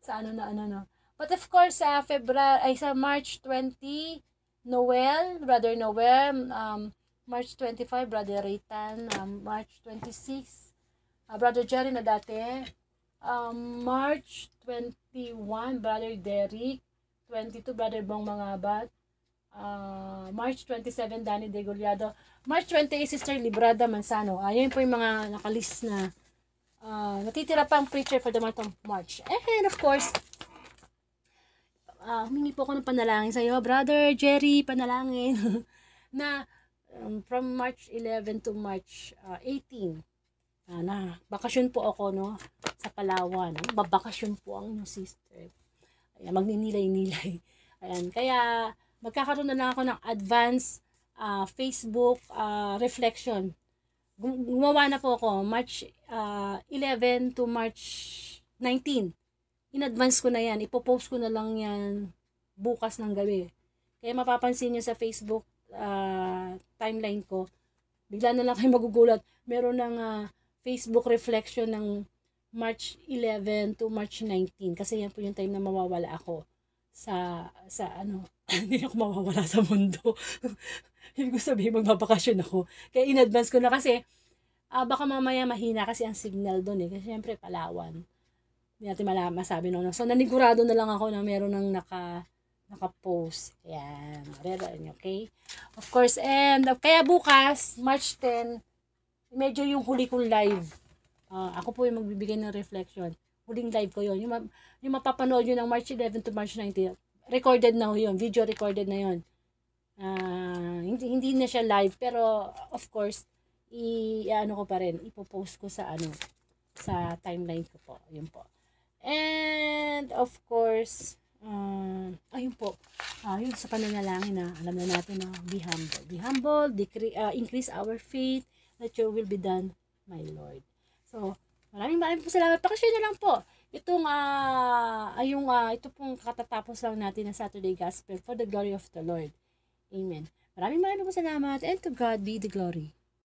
sa no? But of course, sa March 20, Brother Noel, March 25, Brother Raytan, March 26, Brother Jerry na dati, March 21, Brother Derek, 22, Brother Bong Mangabat, March 27, Danny De Gollado, March 28, Sister Librada Mansano. Ayun po yung mga nakalist na natitira pang preacher for the month of March. And of course, humingi po ako ng panalangin sa iyo, Brother Jerry, panalangin na from March 11 to March 18 na bakasyon po ako, no, sa Palawan. Babakasyon po ang inyong sister. Ayan, magninilay-nilay. Ayan, kaya magkakaroon na lang ako ng advance Facebook reflection. Gumawa na po ako March 11 to March 19. In-advance ko na yan. Ipopost ko na lang yan bukas ng gabi. Kaya mapapansin nyo sa Facebook timeline ko, bigla na lang kayo magugulat. Meron ng Facebook reflection ng March 11 to March 19. Kasi yan po yung time na mawawala ako sa hindi ako mawawala sa mundo. Ibig ko sabihin, magbabakasyon ako. Kaya in-advance ko na kasi baka mamaya mahina kasi ang signal doon Kasi syempre Palawan. Hindi natin masabi no. So, nanigurado na lang ako na meron ng naka-post. Ayan. Okay? Of course, and kaya bukas, March 10, medyo yung huli kong live. Ako po yung magbibigay ng reflection. Huling live ko yun. Yung mapapanood yun ng March 11 to March 19. Recorded na yun. Video recorded na yun. Hindi na siya live. Pero, of course, ko pa rin. Ipopost ko sa timeline ko po. Yun po. And of course, ayun po, yun sa pananalangin alam na natin na be humble. Be humble, increase our faith, that your will be done, my Lord. So, maraming po salamat. Pakishare na lang po. Ito pong katatapos lang natin ng Saturday Gospel for the glory of the Lord. Amen. Maraming po salamat, and to God be the glory.